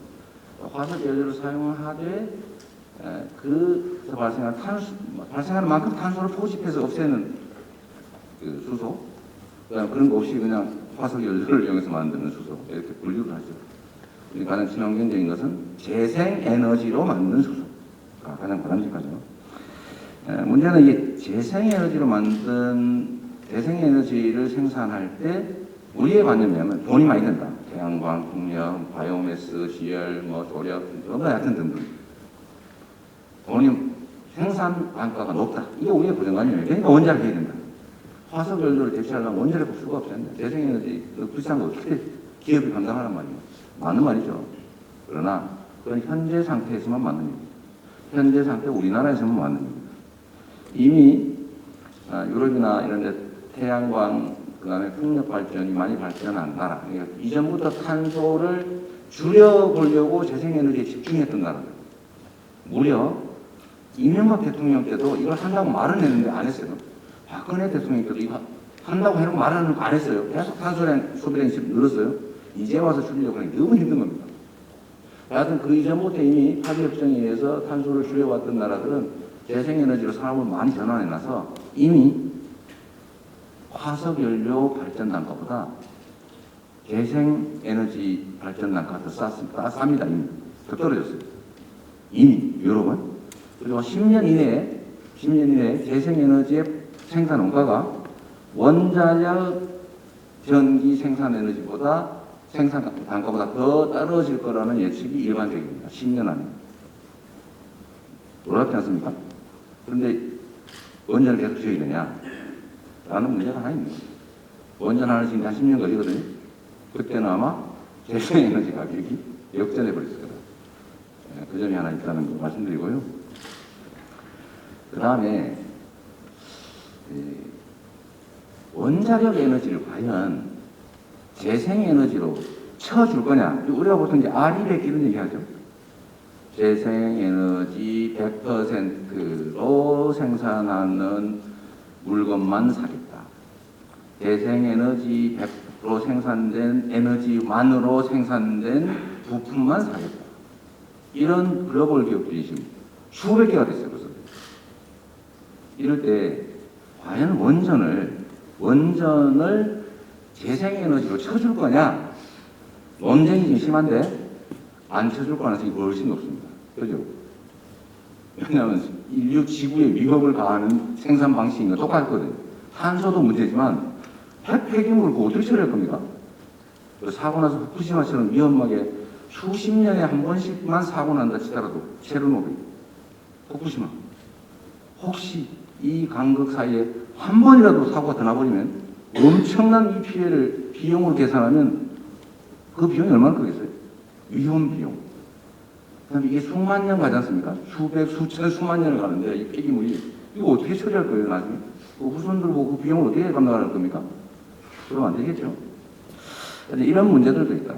화석 연료를 사용하되 그래서 발생하는 만큼 탄소를 포집해서 없애는 그 수소, 그런 거 없이 그냥 화석 연료를 이용해서 만드는 수소 이렇게 분류를 하죠. 가장 친환경적인 것은 재생 에너지로 만든 수소가 가장 바람직하죠. 문제는 이게 재생 에너지로 만든 재생 에너지를 생산할 때 우리의 관념이냐면 돈이 많이 든다. 태양광, 풍력, 바이오매스, 시열, 조력, 하여튼 등등. 돈이 생산 단가가 높다. 이게 우리의 고정관념이에요. 그러니까 원자력 해야 된다. 화석 연료를 대체하려면 원자력 수가 없어야 된다. 재생 에너지 비싼 거 어떻게 기업이 감당하란 말이에요. 맞는 말이죠. 그러나 그건 현재 상태에서만 맞는 일입니다. 현재 상태 우리나라에서만 맞는 일입니다. 이미 유럽이나 이런 데 태양광 그다음에 풍력 발전이 많이 발전한 나라, 그러니까 이전부터 탄소를 줄여보려고 재생에너지에 집중했던 나라들. 무려 이명박 대통령 때도 이걸 한다고 말은 했는데 안 했어요. 박근혜 대통령 때도 이거 한다고 해놓고 말은 안 했어요. 계속 탄소량 소비량이 늘었어요. 이제 와서 줄이려고 하니 너무 힘든 겁니다. 하여튼 그 이전부터 이미 파리협정에 의해서 탄소를 줄여왔던 나라들은 재생에너지로 산업을 많이 전환해놔서 이미 화석연료 발전 단가보다 재생에너지 발전 단가가 더 쌉니다. 이미 더 떨어졌어요. 이미 유럽은. 그리고 10년 이내에 재생에너지의 생산 원가가 원자력 전기 생산 에너지보다 생산 단가보다 더 떨어질 거라는 예측이 일반적입니다. 10년 안에. 놀랍지 않습니까? 그런데 원전을 계속 지어야 되냐? 라는 문제가 하나 있는 거예요. 원전 하나 지금 한 10년 걸리거든요. 그때는 아마 재생에너지 가격이 역전해 버렸을 거다. 그 점이 하나 있다는 거 말씀드리고요. 그 다음에 원자력 에너지를 과연 재생에너지로 쳐줄 거냐? 우리가 보통 이제 R200 이런 얘기하죠. 재생에너지 100%로 생산하는 물건만 사겠다. 재생에너지 100% 생산된 에너지만으로 생산된 부품만 사겠다. 이런 글로벌 기업들이 지금 수백 개가 됐어요. 그래서 이럴 때 과연 원전을 재생에너지로 쳐줄 거냐? 논쟁이 좀 심한데 안 쳐줄 가능성이 훨씬 높습니다. 그죠? 왜냐하면 인류 지구에 위협을 가하는 생산 방식인 건 똑같거든요. 탄소도 문제지만 핵 폐기물을 그거 어떻게 처리할 겁니까? 사고 나서 후쿠시마처럼 위험하게 수십 년에 한 번씩만 사고 난다 치더라도 체르노빌, 후쿠시마. 혹시 이 간극 사이에 한 번이라도 사고가 더 나버리면 엄청난 이 피해를 비용으로 계산하면 그 비용이 얼마나 크겠어요? 위험 비용. 그다음에 이게 수만 년 가지 않습니까? 수백, 수천, 수만 년을 가는데 이 폐기물이 이거 어떻게 처리할 거예요, 나중에? 그 후손들 보고 그 비용을 어떻게 감당할 겁니까? 그러면 안 되겠죠. 이런 문제들도 있다.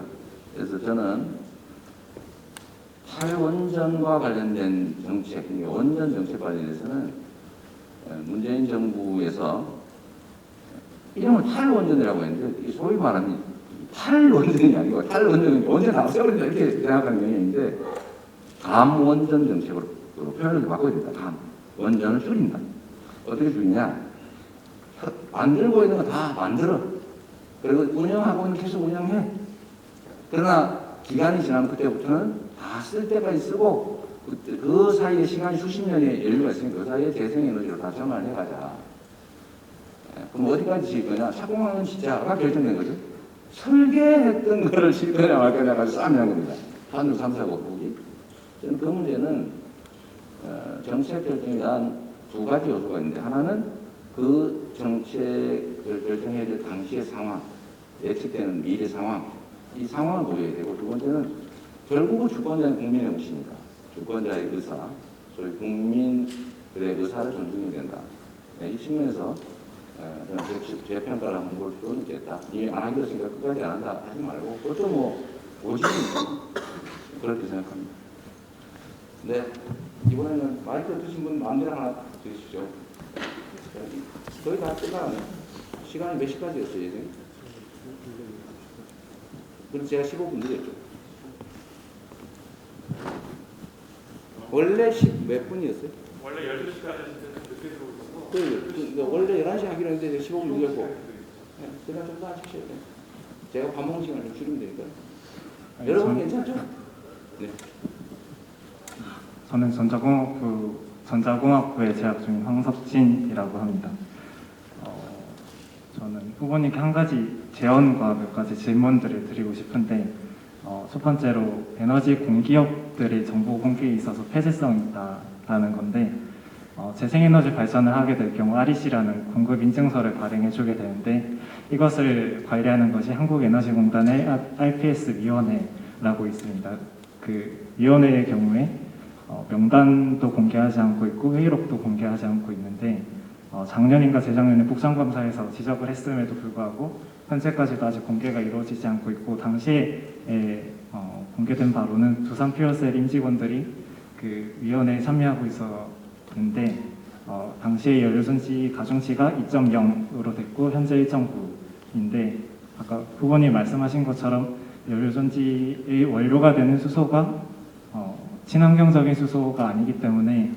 그래서 저는 탈원전과 관련된 정책, 원전 정책 관련해서는 문재인 정부에서 이름을 탈원전이라고 했는데 이게 소위 말하는 탈원전이 아니고 탈원전은 원전 다 없애버린다 이렇게 생각하는 경향인데 감원전 정책으로 표현을 바꿔야 된다. 감. 원전을 줄인다. 어떻게 줄이냐? 만들고 있는 거 다 만들어. 그리고 운영하고 있는 계속 운영해. 그러나 기간이 지나면 그때부터는 다 쓸 때까지 쓰고 그 사이에 시간이 수십 년의 여유가 있으니까 그 사이에 재생에너지로 다 전환을 해가자. 그럼 어디까지 질 거냐? 착공하는 시자가 결정된 거죠. 설계했던 거를 질 거냐 말 거냐 가지고 싸움이 한 겁니다. 한두 3, 4, 5국이. 저는 그 문제는 정책 결정에 대한 두 가지 요소가 있는데 하나는 그 정책을 결정해야 될 당시의 상황, 예측되는 미래 상황, 이 상황을 보여야 되고 두 번째는 결국은 주권자는 국민의 몫이니까 주권자의 의사, 소위 국민들의 의사를 존중해야 된다. 이 측면에서 저는 제 평가를 한번 볼 필요는 있겠다. 이미 안 하기로 했으니까 끝까지 안 한다 하지 말고 그것도 뭐 오직이니까 그렇게 생각합니다. 네, 이번에는 마이크 드신 분 마음대로 하나 드십시오. 거의 다 끝나네. 시간이 몇 시까지였어요, 예전에? 그럼 제가 15분 늦었죠. 원래 몇 분이었어요? 원래 12시까지 했는데 늦게 들어오셔서 원래 11시 하기로 했는데 15분 늦었고. 네, 그냥 좀 더 하십시오. 제가 밥 먹는 시간을 좀 줄이면 되니까. 여러분 괜찮죠? 네. 저는 전자공학부에 재학 중인 황석진이라고 합니다. 저는 후보님께 한 가지 제언과 몇 가지 질문들을 드리고 싶은데 첫 번째로 에너지 공기업들의 정보 공개에 있어서 폐쇄성이 있다라는 건데 재생에너지 발전을 하게 될 경우 REC라는 공급 인증서를 발행해주게 되는데 이것을 관리하는 것이 한국에너지공단의 RPS 위원회라고 있습니다. 그 위원회의 경우에 명단도 공개하지 않고 있고 회의록도 공개하지 않고 있는데 작년인가 재작년에 국정감사에서 지적을 했음에도 불구하고 현재까지도 아직 공개가 이루어지지 않고 있고 당시에 공개된 바로는 두산 퓨어셀 임직원들이 그 위원회에 참여하고 있었는데 당시에 연료전지 가중치가 2.0으로 됐고 현재 1.9인데 아까 후보님 말씀하신 것처럼 연료전지의 원료가 되는 수소가 친환경적인 수소가 아니기 때문에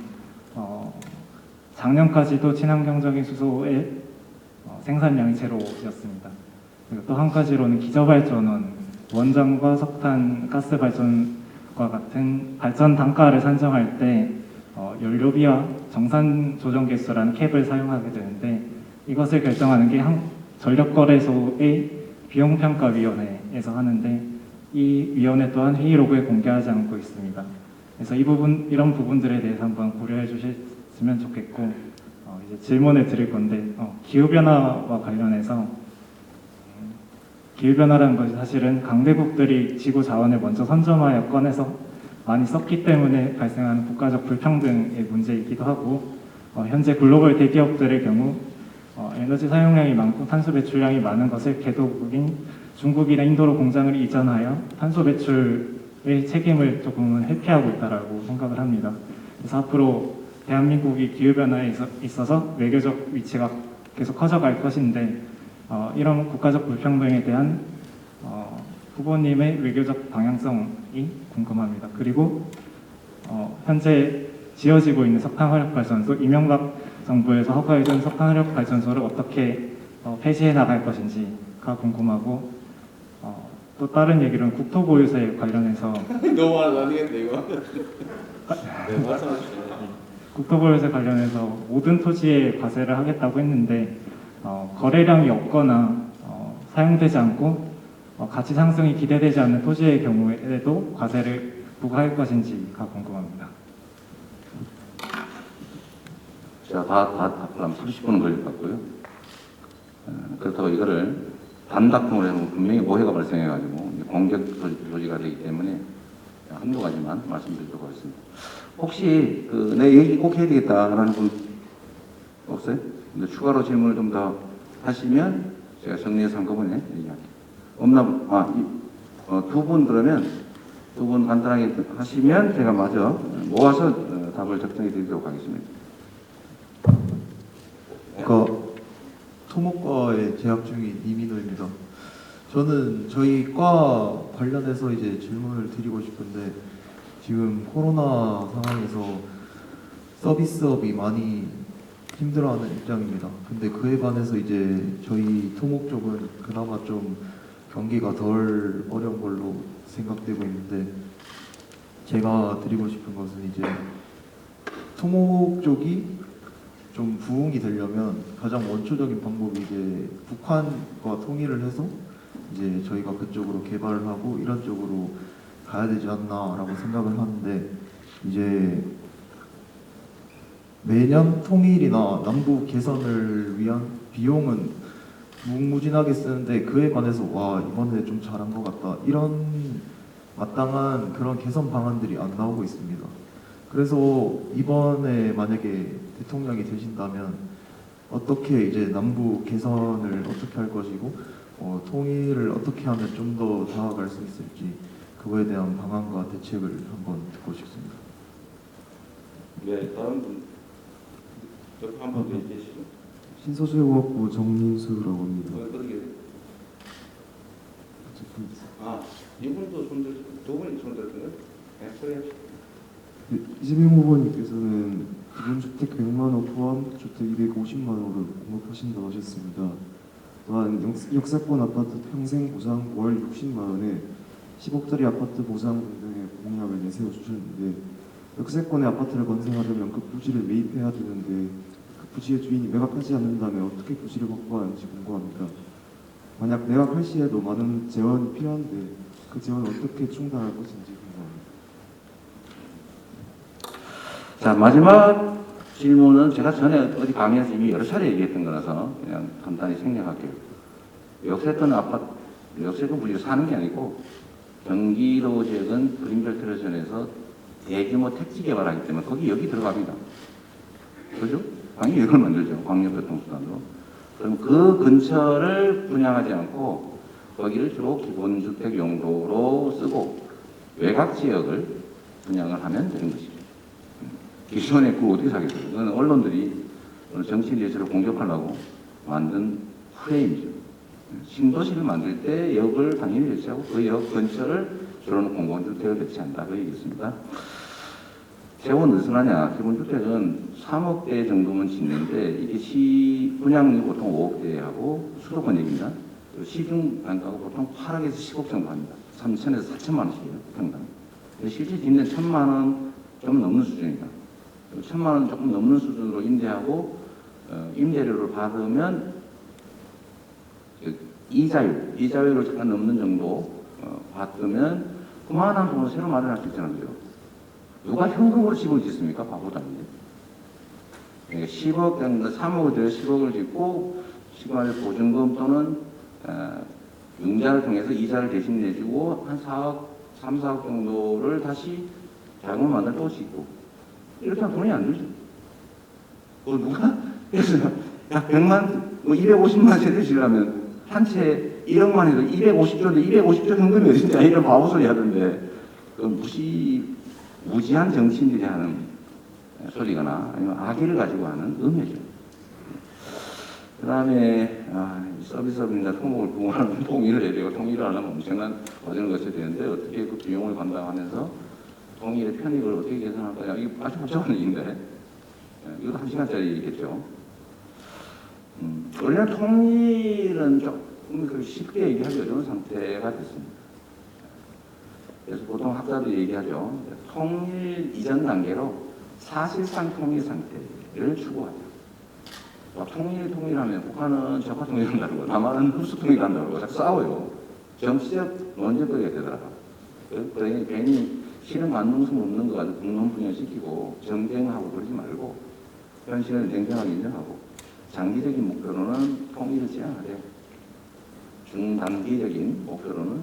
작년까지도 친환경적인 수소의 생산량이 제로였습니다. 그리고 또 한 가지로는 기저발전원, 원전과 석탄, 가스 발전과 같은 발전 단가를 산정할 때 연료비와 정산 조정 개수라는 캡을 사용하게 되는데 이것을 결정하는 게 전력거래소의 비용평가위원회에서 하는데 이 위원회 또한 회의록에 공개하지 않고 있습니다. 그래서 이런 부분들에 대해서 한번 고려해 주셨으면 좋겠고 이제 질문을 드릴 건데 기후변화와 관련해서 기후변화라는 것이 사실은 강대국들이 지구 자원을 먼저 선점하여 꺼내서 많이 썼기 때문에 발생하는 국가적 불평등의 문제이기도 하고 현재 글로벌 대기업들의 경우 에너지 사용량이 많고 탄소 배출량이 많은 것을 개도국인 중국이나 인도로 공장을 이전하여 탄소 배출의 책임을 조금은 회피하고 있다고 생각을 합니다. 그래서 앞으로 대한민국이 기후변화에 있어서 외교적 위치가 계속 커져갈 것인데 이런 국가적 불평등에 대한 후보님의 외교적 방향성이 궁금합니다. 그리고 현재 지어지고 있는 석탄 화력 발전소 이명박 정부에서 허가해준 석탄화력 발전소를 어떻게 폐지해 나갈 것인지가 궁금하고 또 다른 얘기로는 국토보유세 관련해서 너무 나뉘겠네 이거. 네, 말씀하시죠. 국토보유세 관련해서 모든 토지에 과세를 하겠다고 했는데 거래량이 없거나 사용되지 않고 가치 상승이 기대되지 않는 토지의 경우에도 과세를 부과할 것인지가 궁금합니다. 제가 다 답하면 30분은 걸릴 것 같고요. 그렇다고 이거를 단답형으로 하면 분명히 오해가 발생해가지고 공격 소지가 되기 때문에 한두 가지만 말씀드리도록 하겠습니다. 혹시 내 얘기 꼭 해야 되겠다라는 분 없어요? 근데 추가로 질문을 좀 더 하시면 제가 정리해서 한꺼번에 얘기할게요. 없나? 두 분 그러면 두 분 간단하게 하시면 제가 마저 모아서 답을 적정해 드리도록 하겠습니다. 토목과에 재학 중인 이민호입니다. 저는 저희 과 관련해서 이제 질문을 드리고 싶은데 지금 코로나 상황에서 서비스업이 많이 힘들어하는 입장입니다. 근데 그에 반해서 이제 저희 토목 쪽은 그나마 좀 경기가 덜 어려운 걸로 생각되고 있는데 제가 드리고 싶은 것은 이제 토목 쪽이 좀 부흥이 되려면 가장 원초적인 방법이 이제 북한과 통일을 해서 이제 저희가 그쪽으로 개발을 하고 이런 쪽으로 가야 되지 않나라고 생각을 하는데 이제 매년 통일이나 남북 개선을 위한 비용은 무궁무진하게 쓰는데 그에 관해서 와 이번에 좀 잘한 것 같다 이런 마땅한 그런 개선 방안들이 안 나오고 있습니다. 그래서 이번에 만약에 대통령이 되신다면 어떻게 이제 남북 개선을 어떻게 할 것이고 통일을 어떻게 하면 좀 더 다가갈 수 있을지 그거에 대한 방안과 대책을 한번 듣고 싶습니다. 네, 다음 분 옆에 한분 계시죠? 신서재공학부 정민수라고 합니다. 어떻게? 이분도 손들 두 분이 손들었나요? 네, 소리하시죠. 이재명 후보님께서는 기본주택 100만 원 포함 주택 250만 원으로 공급하신다고 하셨습니다. 또한 역세권 아파트 평생 보상 월 60만 원에 10억짜리 아파트 보상 등의 공약을 내세워 주셨는데 역세권의 아파트를 건설하려면 그 부지를 매입해야 되는데 그 부지의 주인이 매각하지 않는다면 어떻게 부지를 확보하는지 궁금합니다. 만약 매각할 시에도 많은 재원이 필요한데 그 재원을 어떻게 충당할 것인지 궁금합니다. 자, 마지막 질문은 제가 전에 어디 강의에서 이미 여러 차례 얘기했던 거라서 그냥 간단히 생략할게요. 역세권 부지를 사는 게 아니고 경기도 지역은 그린벨트 레전에서 대규모 택지 개발하기 때문에 여기 들어갑니다. 그죠? 당연히 이걸 만들죠. 광역교통수단으로. 그럼 그 근처를 분양하지 않고 거기를 주로 기본주택 용도로 쓰고 외곽 지역을 분양을 하면 되는 것이죠. 기존에 그걸 어떻게 사겠어요? 그건 언론들이 정치 리더를 공격하려고 만든 프레임이죠. 신도시를 만들 때 역을 당연히 배치하고 그 역 근처를 주로는 공공주택을 배치한다. 그 얘기였습니다. 세월 느슨하냐? 기본주택은 3억대 정도면 짓는데 이게 분양이 보통 5억대하고 수도권 얘기입니다. 시중 단가가 보통 8억에서 10억 정도 합니다. 3천에서 4천만 원씩이에요. 평당. 실제 짓는 1,000만 원 좀 넘는 수준입니다. 1,000만 원 조금 넘는 수준으로 임대하고 임대료를 받으면 이자율을 잠깐 넘는 정도 받으면 그만한 돈을 새로 마련할 수 있잖아요. 누가 현금으로 집을 짓습니까? 바보도 아닌데. 그러니까 10억 정도, 3억을 들여 10억을 짓고 시간을 보증금 또는 융자를 통해서 이자를 대신 내주고 한 4억, 3, 4억 정도를 다시 자금을 만들어 올 수 있고 이렇게 하면 돈이 안 들죠. 누가 그래서 야 100만, 250만 세대 지으려면 한 채 1억만 해도 250조인데 250조 현금이 어딘지 이런 바보 소리 하던데 그 무지한 정치인들이 하는 소리거나 아니면 악의를 가지고 하는 음해죠. 그 다음에 서비스업입니다. 토목을 부흥하는 통일을 해야 되고 통일을 하려면 엄청난 과정을 거쳐야 되는데 어떻게 그 비용을 감당하면서 통일의 편익을 어떻게 계산할 거냐 이게 아주 복잡한 얘기인데 이것도 1시간짜리겠죠. 원래 통일은 조금 쉽게 얘기하기 어려운 상태가 됐습니다. 그래서 보통 학자들이 얘기하죠. 통일 이전 단계로 사실상 통일 상태를 추구하자. 통일하면 북한은 적화 통일한다는 거, 남한은 흡수 통일한다는 거, 자꾸 싸워요. 정치적 논쟁거리가 되더라고요. 그러니 괜히 실은 만능성 없는 거 가지고 국론분열시키고 정쟁하고 그러지 말고 현실을 냉정하게 인정하고 장기적인 목표로는 통일을 지향하되 중단기적인 목표로는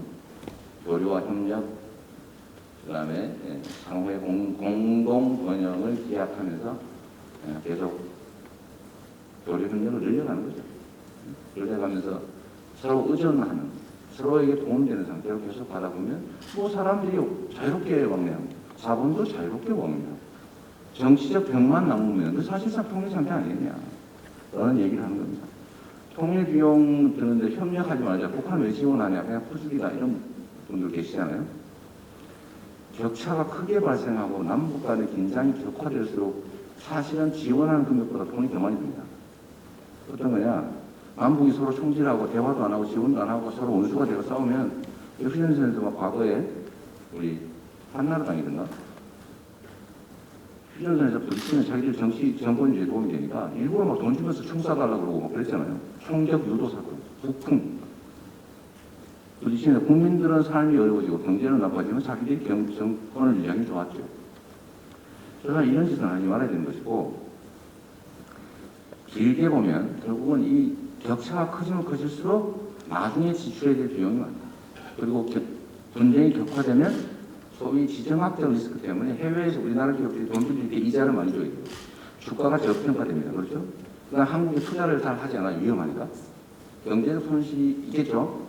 교류와 협력, 그 다음에 상호의 공동 번영을 기약하면서 계속 교류 협력을 늘려가는 거죠. 늘려가면서 서로 의존하는, 서로에게 도움되는 상태로 계속 가다 보면 뭐 사람들이 자유롭게 왕래합니다. 자본도 자유롭게 왕래하고 정치적 벽만 남으면 그 사실상 통일 상태 아니겠냐 라는 얘기를 하는 겁니다. 통일 비용 드는데 협력하지 말자. 북한 왜 지원하냐. 그냥 퍼주기다. 이런 분들 계시잖아요. 격차가 크게 발생하고 남북 간의 긴장이 격화될수록 사실은 지원하는 금액보다 돈이 더 많이 듭니다. 어떤 거냐. 남북이 서로 총질하고 대화도 안 하고 지원도 안 하고 서로 원수가 되고 싸우면 휴전선에서 막 과거에 우리 한나라당이든가 휴전선에서 부딪히면 자기들 정권주의에 도움이 되니까 일부러 막 돈 주면서 총 쏴달라고 그러고 막 그랬잖아요. 총격 유도 사건, 북풍. 부딪히면서 국민들은 삶이 어려워지고 경제는 나빠지면 자기들이 정권을 유지하기 좋았죠. 그러나 이런 짓은 하지 말아야 되는 것이고 길게 보면 결국은 이 격차가 커지면 커질수록 나중에 지출해야 될 비용이 많다. 그리고 분쟁이 격화되면 소위 지정학적 리스크 때문에 해외에서 우리나라 기업들이 돈 줄 때 이자를 많이 줘야 돼요. 주가가 저평가됩니다. 그렇죠? 그러나 한국에 투자를 잘 하지 않아요. 위험하니까. 경제적 손실이 있겠죠?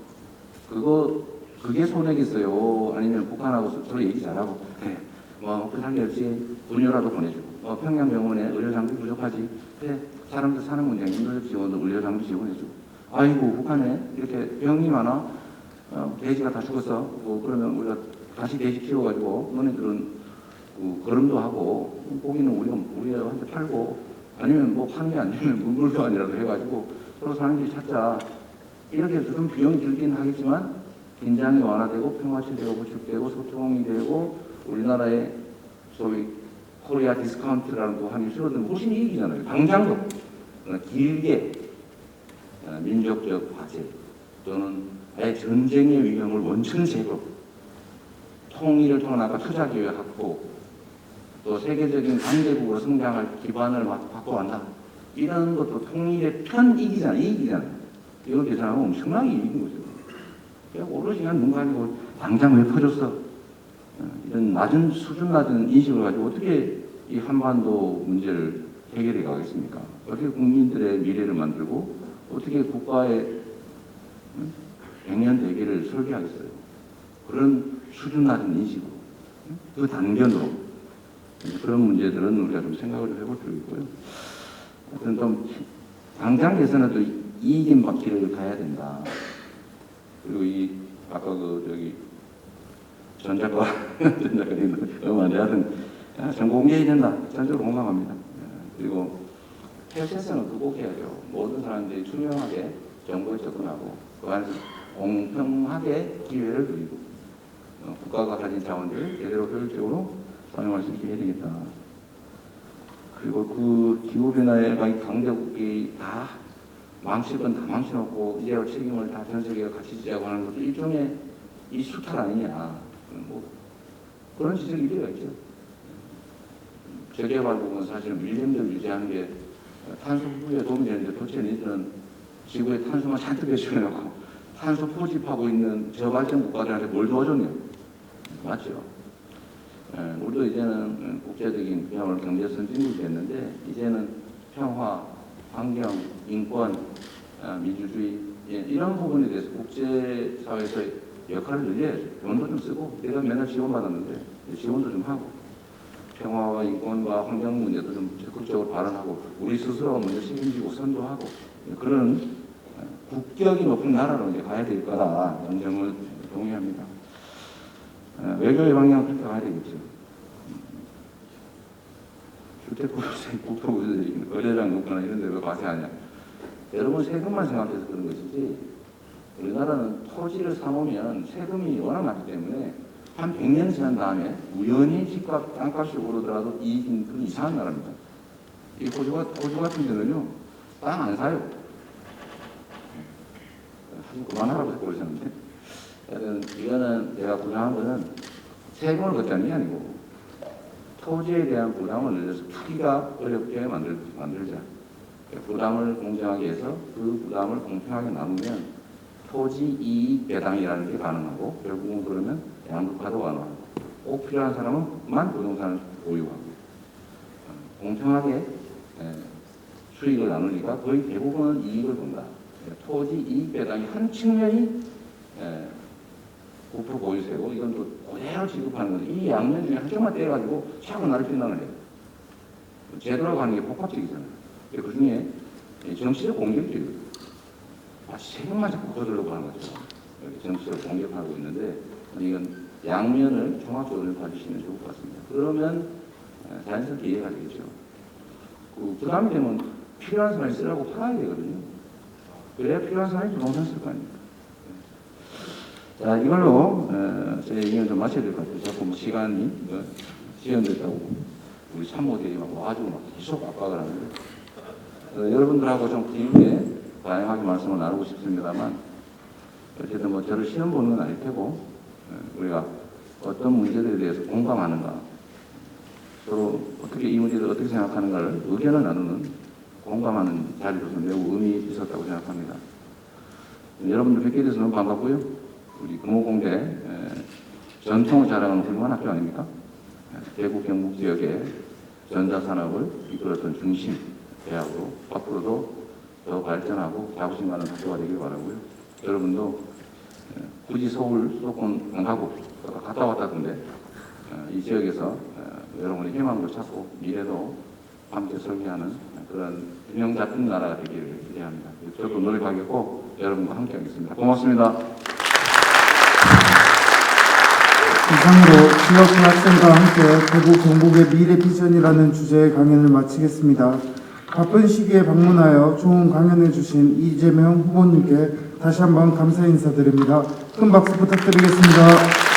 그게 손해겠어요. 아니면 북한하고 서로 얘기 잘하고, 그래, 뭐, 그 상관 없이 분유라도 보내주고, 평양병원에 의료장비 부족하지. 그래, 사람들 사는 문제 힘들어서 지원도 의료장비 지원해주고. 아이고, 북한에 이렇게 병이 많아. 돼지가 다 죽었어. 뭐, 그러면 우리가 다시 돼지 키워가지고, 너네들은 거름도 하고, 고기는 우리한테 팔고, 아니면 뭐 파는 게 안 되면 물교환이라도 해가지고, 서로 사는 길 찾자. 이렇게 해서 좀 비용이 들긴 하겠지만, 긴장이 완화되고, 평화체제가 구축되고, 소통이 되고, 우리나라의 소위 코리아 디스카운트라는 거 하기 싫어도 훨씬 이익이잖아요. 당장도. 길게 민족적 화제 또는 아예 전쟁의 위험을 원천 제거, 통일을 통한 아까 투자 기회 확보, 또 세계적인 강대국으로 성장할 기반을 확보한다. 이런 것도 통일의 이익이잖아요. 이걸 계산하면 엄청나게 이익인 거죠. 그냥 오로지 그냥 눈 가지고 당장 왜 퍼졌어? 이런 수준 낮은 인식을 가지고 어떻게 이 한반도 문제를 해결해 가겠습니까? 어떻게 국민들의 미래를 만들고 어떻게 국가의 100년 대계를 설계하겠어요? 그런 수준 낮은 인식으로, 그 단견으로 그런 문제들은 우리가 좀 생각을 해볼 필요가 있고요. 하여튼 좀 당장 개선해도 이익인 바퀴를 가야 된다. 그리고 아까 전작가 음악에 하여튼 정보 공개해야 된다. 전적으로 공감합니다. 그리고 폐쇄성을 극복해야죠. 모든 사람들이 투명하게 정보에 접근하고 그 안에서 공평하게 기회를 누리고 국가가 가진 자원들을 제대로 효율적으로 사용할 수 있게 해야 되겠다. 그리고 그 기후변화에 강대국이 다 망칠 건 다 망쳐놓고 이제 책임을 다 전 세계가 같이 지자고 하는 것도 일종의 이 수탈 아니냐. 뭐 그런 지적이 일리가 있죠. 재개발국은 사실 밀림들 유지하는 게 탄소 후에 도움이 되는데 도대체 니들은 지구에 탄소만 잔뜩 배출해놓고 탄소 포집하고 있는 저발전 국가들한테 뭘 도와줬냐? 맞죠? 우리도 이제는 국제적인 그야말로 경제 선진국이 됐는데 이제는 평화, 환경, 인권, 민주주의 이런 부분에 대해서 국제사회에서 역할을 늘려야죠. 돈도 좀 쓰고 내가 맨날 지원받았는데 지원도 좀 하고 평화와 인권과 환경 문제도 좀 적극적으로 발언하고 우리 스스로가 먼저 책임지고 선도하고 그런 국격이 높은 나라로 이제 가야 될 거다라는 점을 동의합니다. 외교의 방향은 그렇게 가야 되겠죠. 국토부들이 거래량 높거나 이런 데왜 과세하냐. 여러분 세금만 생각해서 그런 것이지 우리나라는 토지를 사놓으면 세금이 워낙 많기 때문에 한 100년 지난 다음에 우연히 집값, 땅값이 오르더라도 이익인 그런 이상한 나라입니다. 이 호주 같은 데는요, 땅 안 사요. 하지 그만하라고 그러셨는데. 이거는 제가 부담한 거는 세금을 걷자는 게 아니고 토지에 대한 부담을 늘려서 투기가 어렵게 만들자. 부담을 공정하게 해서 그 부담을 공평하게 나누면 토지 이익 배당이라는 게 가능하고 결국은 그러면 양극화도 완화하고 꼭 필요한 사람은만 부동산을 보유하고 공평하게 수익을 나누니까 거의 대부분은 이익을 본다. 토지 이익 배당이 한 측면이 9% 보유세고 이건 또 그대로 지급하는 건데 이 양면 중에 한쪽만 떼가지고 자꾸 나를 비난을 해요. 제도라고 하는 게 복합적이잖아요. 그 중에 정치적 공격적이거든요. 세금만 자꾸 거두려고 하는 거죠. 정치적 공격하고 있는데 이건 양면을 종합적으로 봐주시면 좋을 것 같습니다. 그러면 자연스럽게 이해가 되겠죠. 부담이 되면 필요한 사람이 쓰라고 팔아야 되거든요. 그래야 필요한 사람이 부동산 쓸 거 아닙니까? 자, 이걸로 제 의견을 좀 마쳐야 될 것 같아요. 자꾸 뭐 시간이 지연됐다고 우리 참모들이 막 와가지고 막 계속 압박을 하는데 여러분들하고 좀 길게 다양하게 말씀을 나누고 싶습니다만 어쨌든 뭐 저를 시험 보는 건 아닐 테고 우리가 어떤 문제들에 대해서 공감하는가 서로 어떻게 이 문제를 어떻게 생각하는가를 의견을 나누는 공감하는 자리로서 매우 의미 있었다고 생각합니다. 여러분들 뵙게 돼서 너무 반갑고요. 우리 금호공대 전통을 자랑하는 훌륭한 학교 아닙니까? 대구 경북 지역의 전자산업을 이끌었던 중심 대학으로 앞으로도 더 발전하고 자부심 가는 학교가 되길 바라고요. 여러분도 굳이 서울 수도권 안 가고 갔다 왔다던데 이 지역에서 여러분의 희망도 찾고 미래도 함께 설계하는 그런 균형 잡힌 나라가 되기를 기대합니다. 저도 노력하겠고 여러분과 함께 하겠습니다. 고맙습니다. 이상으로 지역 학생과 함께 대구 경북의 미래 비전이라는 주제의 강연을 마치겠습니다. 바쁜 시기에 방문하여 좋은 강연해 주신 이재명 후보님께 다시 한번 감사 인사드립니다. 큰 박수 부탁드리겠습니다.